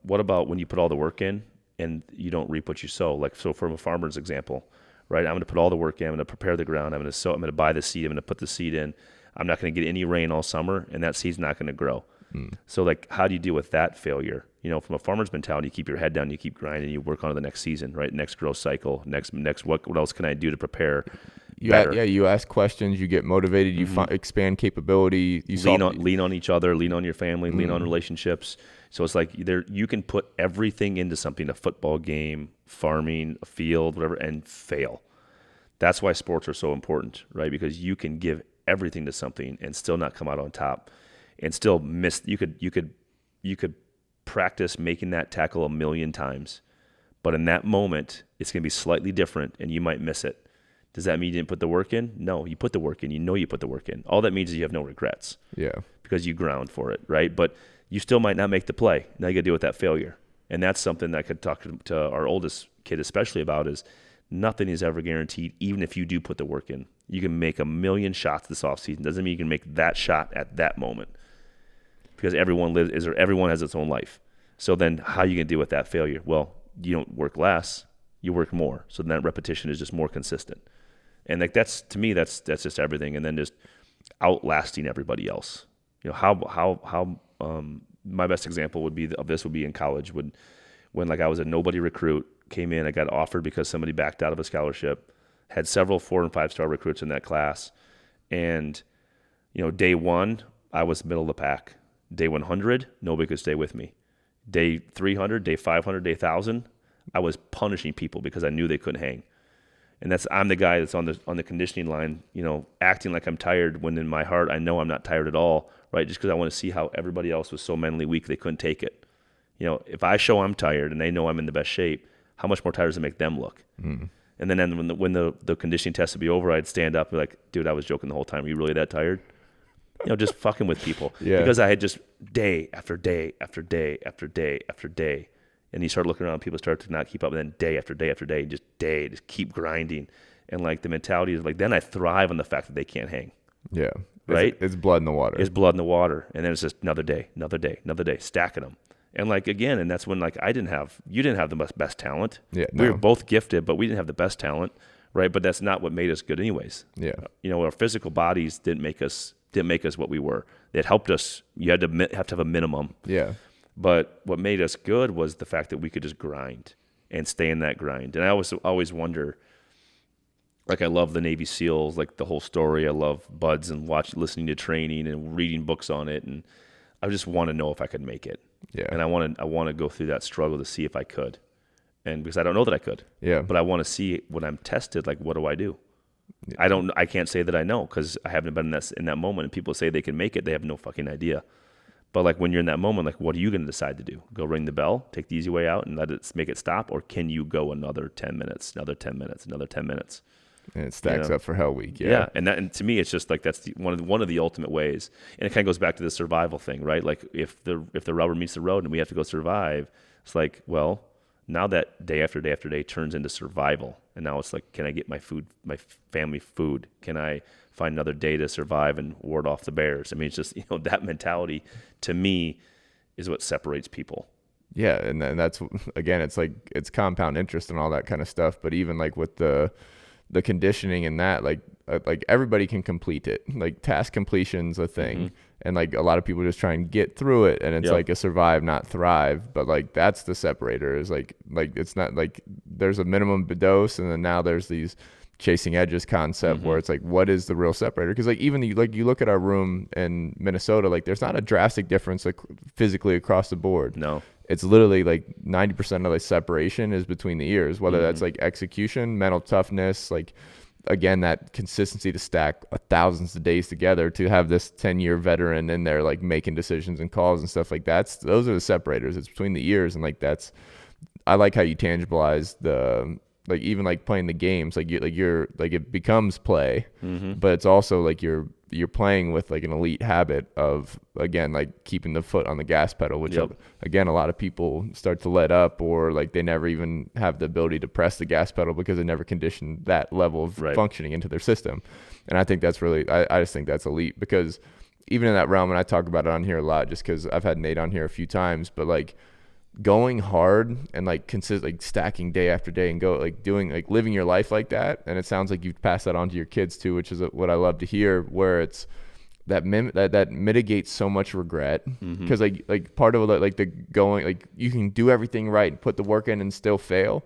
what about when you put all the work in and you don't reap what you sow? Like, so from a farmer's example, right? I'm going to put all the work in. I'm going to prepare the ground. I'm going to sow. I'm going to buy the seed. I'm going to put the seed in. I'm not going to get any rain all summer, and that seed's not going to grow. So like, how do you deal with that failure? From a farmer's mentality, you keep your head down, you keep grinding, you work on to the next season, right? Next growth cycle, next. What else can I do to prepare? You ask questions, you get motivated, you expand capability. You lean on each other, lean on your family, lean on relationships. So it's like you can put everything into something, a football game, farming, a field, whatever, and fail. That's why sports are so important, right? Because you can give everything to something and still not come out on top, and still miss. You could practice making that tackle 1,000,000 times, but in that moment, it's going to be slightly different, and you might miss it. Does that mean you didn't put the work in? No, you put the work in. You put the work in. All that means is you have no regrets. Yeah. Because you ground for it, right? But you still might not make the play. Now you got to deal with that failure. And that's something that I could talk to our oldest kid especially about, is nothing is ever guaranteed, even if you do put the work in. You can make 1,000,000 shots this offseason. Doesn't mean you can make that shot at that moment. Because everyone has its own life. So then how are you going to deal with that failure? Well, you don't work less, you work more. So then that repetition is just more consistent. And like that's just everything. And then just outlasting everybody else. How my best example would be in college when like I was a nobody recruit, came in, I got offered because somebody backed out of a scholarship, had several 4- and 5-star recruits in that class. And, day one, I was middle of the pack. Day 100, nobody could stay with me. Day 300, day 500, day 1,000, I was punishing people because I knew they couldn't hang. And I'm the guy that's on the conditioning line, acting like I'm tired when in my heart I know I'm not tired at all, right? Just because I want to see how everybody else was so mentally weak they couldn't take it. If I show I'm tired and they know I'm in the best shape, how much more tired does it make them look? And then when the conditioning test would be over, I'd stand up and be like, dude, I was joking the whole time. Are you really that tired? Just fucking with people. Yeah. Because I had just day after day after day after day after day. And you start looking around, people start to not keep up, and then day after day after day, just keep grinding. And like the mentality is like, then I thrive on the fact that they can't hang. Yeah. Right? It's blood in the water. It's blood in the water. And then it's just another day, stacking them. And like, again, and that's when like you didn't have the best talent. Yeah. We were both gifted, but we didn't have the best talent. Right. But that's not what made us good anyways. Yeah. Our physical bodies didn't make us what we were. It helped us. You had to have a minimum. Yeah. But what made us good was the fact that we could just grind and stay in that grind. And I always wonder, Like I love the Navy SEALs, like the whole story. I love BUD/S and listening to training and reading books on it. And I just want to know if I could make it. Yeah. And I want to go through that struggle to see if I could. And because I don't know that I could. Yeah. But I want to see when I'm tested, like, what do I do? Yeah. I can't say that I know because I haven't been in that moment. And people say they can make it. They have no fucking idea. But like when you're in that moment, like, what are you going to decide to do? Go ring the bell, take the easy way out and make it stop? Or can you go another 10 minutes, another 10 minutes, another 10 minutes? And it stacks up for Hell Week. Yeah. And to me, it's just like that's one of the ultimate ways. And it kind of goes back to the survival thing, right? Like if the rubber meets the road and we have to go survive, it's like, well, now that day after day after day turns into survival. And now it's like, can I get my family food? Can I find another day to survive and ward off the bears? I mean, it's just, that mentality to me is what separates people. Yeah. And then that's, again, it's like, it's compound interest and all that kind of stuff. But even like with the conditioning and that, like everybody can complete it. Like task completion's a thing. Mm-hmm. And like a lot of people just try and get through it, and it's like a survive, not thrive. But like that's the separator, is like it's not like there's a minimum dose, and then now there's these chasing edges concept where it's like, what is the real separator? Because like even you look at our room in Minnesota, like there's not a drastic difference like physically across the board. No, it's literally like 90% of the separation is between the ears, whether that's like execution, mental toughness, like again, that consistency to stack thousands of days together to have this 10-year veteran in there, like making decisions and calls and stuff like that. Those are the separators. It's between the ears. And like, I like how you tangibilize like even like playing the games, like you're like, it becomes play, but it's also like you're playing with like an elite habit of, again, like keeping the foot on the gas pedal, which again, a lot of people start to let up, or like they never even have the ability to press the gas pedal because they never conditioned that level of functioning into their system. And I think that's really, I just think that's elite, because even in that realm, and I talk about it on here a lot just because I've had Nate on here a few times, but like going hard and like like stacking day after day and doing like living your life like that. And it sounds like you've passed that on to your kids too, which is what I love to hear, where it's that mitigates so much regret, because like part of it, like the going, like you can do everything right and put the work in and still fail.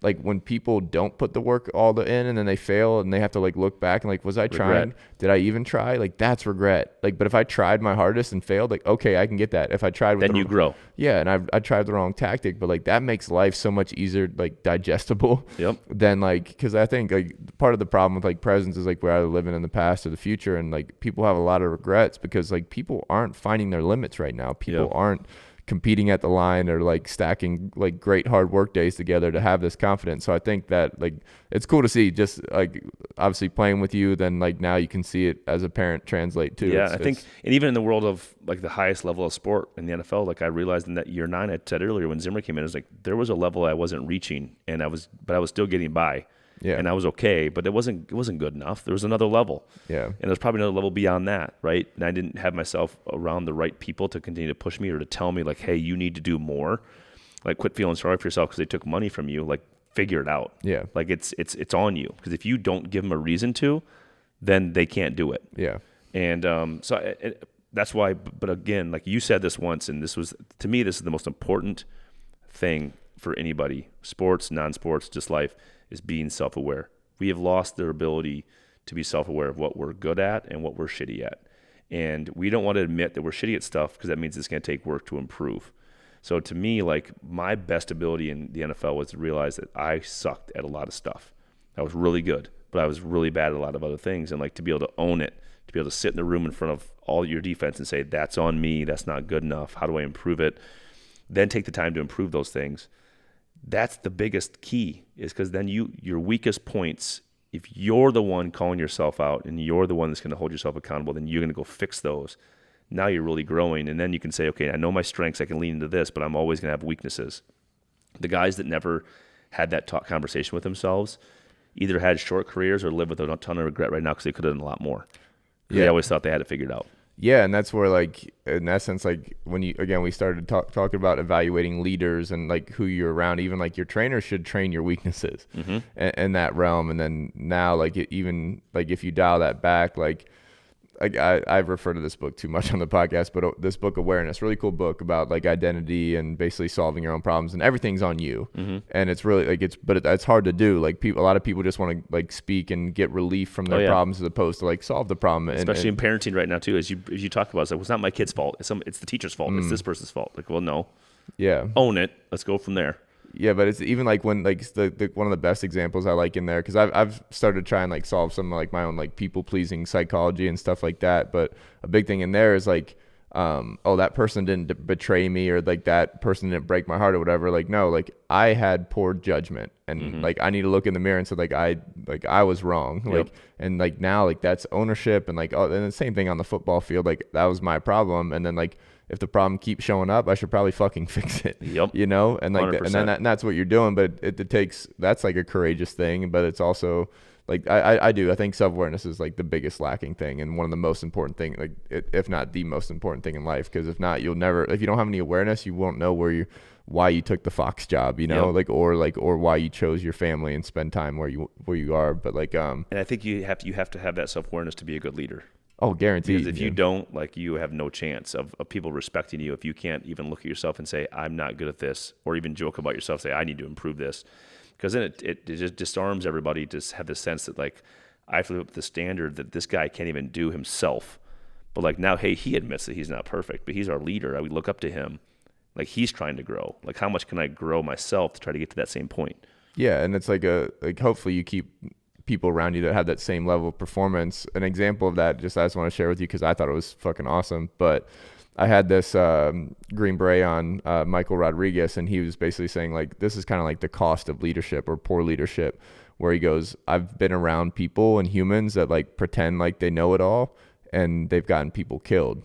Like when people don't put the work in and then they fail and they have to like look back and like, was I trying? Did I even try? Like that's regret. Like, but if I tried my hardest and failed, like, okay, I can get that. If I tried with then you grow. Yeah. And I tried the wrong tactic, but like that makes life so much easier, like digestible. Than like, cause I think like part of the problem with like presence is like we're either living in the past or the future. And like people have a lot of regrets because like people aren't finding their limits right now. People aren't competing at the line or like stacking like great hard work days together to have this confidence. So I think that like it's cool to see, just like obviously playing with you, then like now you can see it as a parent translate too. I think, and even in the world of like the highest level of sport in the NFL, like I realized in that year 9, I said earlier when Zimmer came in, it was like there was a level I wasn't reaching, and I was still getting by. And I was okay, but it wasn't good enough. There was another level. And there's probably another level beyond that, right? And I didn't have myself around the right people to continue to push me or to tell me like, hey, you need to do more. Like quit feeling sorry for yourself because they took money from you. Like figure it out. Like it's on you, because if you don't give them a reason to, then they can't do it. And that's why. But again, like you said this once, and this was, to me, this is the most important thing for anybody, sports, non-sports, just life, is being self-aware. We have lost their ability to be self-aware of what we're good at and what we're shitty at. And we don't want to admit that we're shitty at stuff, because that means it's going to take work to improve. So to me, like my best ability in the NFL was to realize that I sucked at a lot of stuff. I was really good, but I was really bad at a lot of other things. And like to be able to own it, to be able to sit in the room in front of all your defense and say, that's on me, that's not good enough, how do I improve it? Then take the time to improve those things. That's the biggest key, is because then your weakest points, if you're the one calling yourself out and you're the one that's going to hold yourself accountable, then you're going to go fix those. Now you're really growing, and then you can say, okay, I know my strengths, I can lean into this, but I'm always going to have weaknesses. The guys that never had that conversation with themselves either had short careers or live with a ton of regret right now because they could have done a lot more. They always thought they had it figured out. Yeah, and that's where, like, in essence, like, when we started talking about evaluating leaders and, like, who you're around, even, like, your trainer should train your weaknesses in that realm. And then now, like, even, like, if you dial that back, like, like I refer to this book too much on the podcast, but this book Awareness, really cool book about like identity and basically solving your own problems, and everything's on you. And it's really like it's hard to do. Like a lot of people just want to like speak and get relief from their problems as opposed to like solve the problem. Especially in parenting right now too, as you talk about, it's like, well, it's not my kid's fault. It's the teacher's fault. It's this person's fault. Like, well, no. Yeah. Own it. Let's go from there. Yeah, but it's even like when like the one of the best examples I like in there, because I've started to try and like solve some like my own like people pleasing psychology and stuff like that. But a big thing in there is like, oh, that person didn't betray me, or like that person didn't break my heart or whatever. Like, no, like I had poor judgment, and like I need to look in the mirror and say like I was wrong. Like, and like now like that's ownership, and like, oh, and the same thing on the football field. Like that was my problem, and then like, if the problem keeps showing up, I should probably fucking fix it. Yep. You know, and like, 100%. and then and that's what you're doing. But it takes, that's like a courageous thing. But it's also like, I think self-awareness is like the biggest lacking thing, and one of the most important thing, like if not the most important thing in life. Because if not, you'll never, if you don't have any awareness, you won't know why you took the Fox job, you know, or why you chose your family and spend time where you are. But like, and I think you have to have that self-awareness to be a good leader. Oh, guaranteed. Because if you don't, like, you have no chance of people respecting you if you can't even look at yourself and say, I'm not good at this, or even joke about yourself, say, I need to improve this. Because then it just disarms everybody to have this sense that, like, I have to live up to the standard that this guy can't even do himself. But, like, now, hey, he admits that he's not perfect, but he's our leader. I would look up to him. Like, he's trying to grow. Like, how much can I grow myself to try to get to that same point? Yeah, and it's like hopefully you keep people around you that have that same level of performance. An example of that, just I just want to share with you because I thought it was fucking awesome. But I had this Greenway on Michael Rodriguez, and he was basically saying like, this is kind of like the cost of leadership or poor leadership, where he goes, I've been around people and humans that like pretend like they know it all, and they've gotten people killed.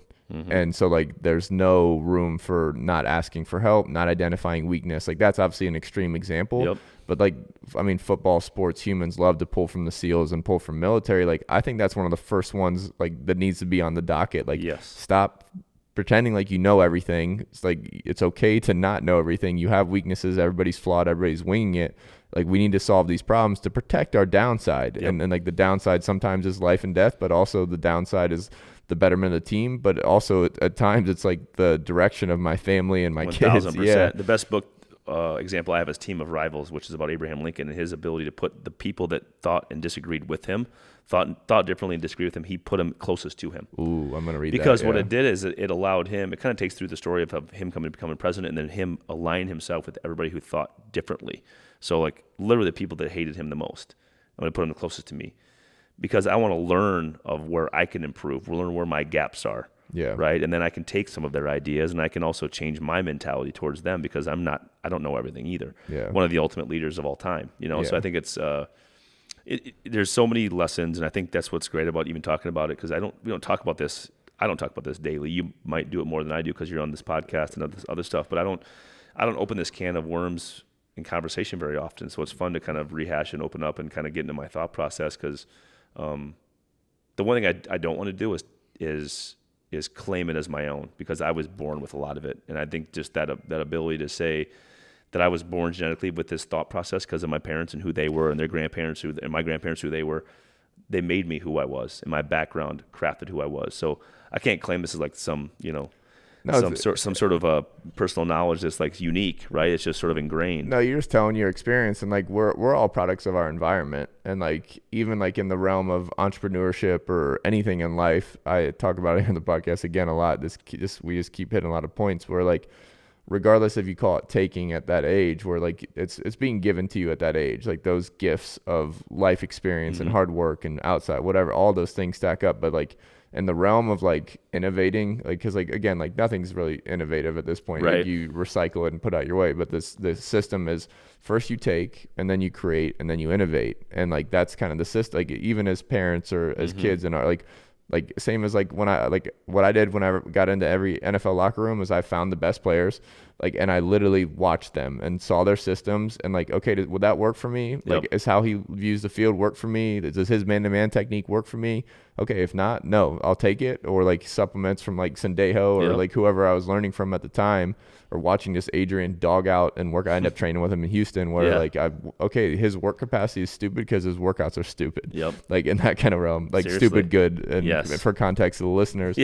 And so like there's no room for not asking for help, not identifying weakness. Like that's obviously an extreme example. But like, I mean, football, sports, humans love to pull from the SEALs and pull from military. Like I think that's one of the first ones like that needs to be on the docket. Like stop pretending like you know everything. It's like, it's okay to not know everything. You have weaknesses. Everybody's flawed. Everybody's winging it. Like we need to solve these problems to protect our downside. And like the downside sometimes is life and death, but also the downside is the betterment of the team. But also at times it's like the direction of my family and my 1,000%. kids. Yeah. The best book example I have is Team of Rivals, which is about Abraham Lincoln and his ability to put the people that thought and disagreed with him, thought differently and disagreed with him, he put them closest to him. Ooh, I'm going to read because that. What it did is it allowed him, it kind of takes through the story of him coming to becoming president, and then him aligning himself with everybody who thought differently. So like literally the people that hated him the most, I'm going to put them the closest to me, because I want to learn of where I can improve, learn where my gaps are. Yeah. Right. And then I can take some of their ideas, and I can also change my mentality towards them, because I don't know everything either. Yeah. One of the ultimate leaders of all time, you know? So I think it's, there's so many lessons, and I think that's what's great about even talking about it. Cause we don't talk about this. I don't talk about this daily. You might do it more than I do, cause you're on this podcast and other stuff, but I don't open this can of worms in conversation very often. So it's fun to kind of rehash and open up and kind of get into my thought process. Cause, the one thing I don't want to do is claim it as my own, because I was born with a lot of it. And I think just that ability to say that I was born genetically with this thought process because of my parents and who they were, and their grandparents and my grandparents who they were, they made me who I was, and my background crafted who I was. So I can't claim this is like some, some sort of a personal knowledge that's like unique, right? It's just sort of ingrained. No, you're just telling your experience, and like we're all products of our environment, and like even like in the realm of entrepreneurship or anything in life, I talk about it in the podcast again a lot. We just keep hitting a lot of points where like, regardless if you call it taking at that age, where like it's being given to you at that age, like those gifts of life experience and hard work and outside, whatever, all those things stack up. But like in the realm of like innovating, like, cause like, again, like nothing's really innovative at this point. Right. Like you recycle it and put out your way, but the system is first you take, and then you create, and then you innovate. And like, that's kind of the system, like even as parents or as kids, and our like same as like when what I did when I got into every NFL locker room is I found the best players, Like, and I literally watched them and saw their systems and like, okay, would that work for me? Like, is how he views the field work for me? Does his man-to-man technique work for me? Okay, if not, no, I'll take it. Or like supplements from like Sendejo or like whoever I was learning from at the time, or watching this Adrian dog out and work. I ended up training with him in Houston where like, okay, his work capacity is stupid because his workouts are stupid. Like in that kind of realm, like seriously. Stupid good. And for context to the listeners.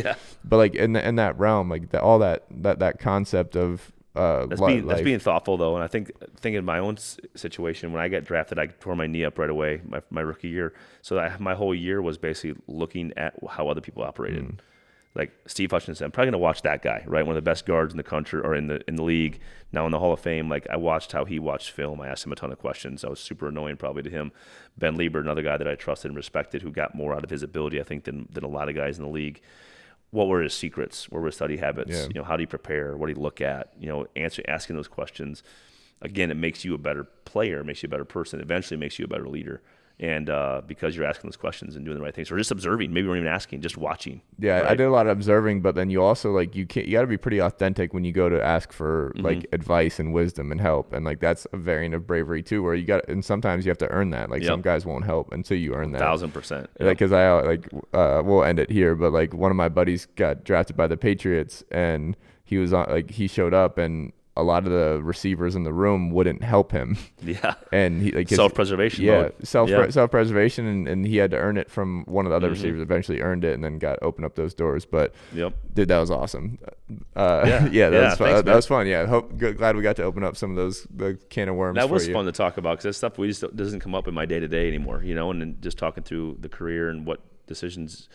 But like in that realm, like all that concept of, that's being thoughtful though, and I think thinking my own situation when I got drafted, I tore my knee up right away my rookie year. So my whole year was basically looking at how other people operated. Like Steve Hutchinson, I'm probably gonna watch that guy, right? One of the best guards in the country or in the league, now in the Hall of Fame. Like I watched how he watched film. I asked him a ton of questions. I was super annoying probably to him. Ben Lieber, another guy that I trusted and respected, who got more out of his ability, I think, than a lot of guys in the league. What were his secrets? What were his study habits? How do you prepare? What do you look at? Asking those questions. Again, it makes you a better player, makes you a better person, eventually makes you a better leader. And because you're asking those questions and doing the right things, or just observing, maybe you weren't even asking, just watching. Yeah, right? I did a lot of observing, but then you also like you got to be pretty authentic when you go to ask for like advice and wisdom and help, and like that's a variant of bravery too, where and sometimes you have to earn that. Like some guys won't help until you earn that. 1,000%. Like because we'll end it here, but like one of my buddies got drafted by the Patriots, and he was on he showed up and a lot of the receivers in the room wouldn't help him. And he like self-preservation mode. Self-preservation, and he had to earn it from one of the other receivers. Eventually earned it and then opened up those doors. But dude, that was awesome. That was fun. Yeah, glad we got to open up some of the can of worms. That was fun to talk about because that stuff doesn't come up in my day-to-day anymore. And then just talking through the career and what decisions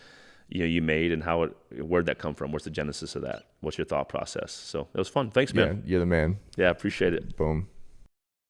you made and where'd that come from? What's the genesis of that? What's your thought process? So it was fun. Thanks, man. Yeah, you're the man. Yeah, appreciate it. Boom.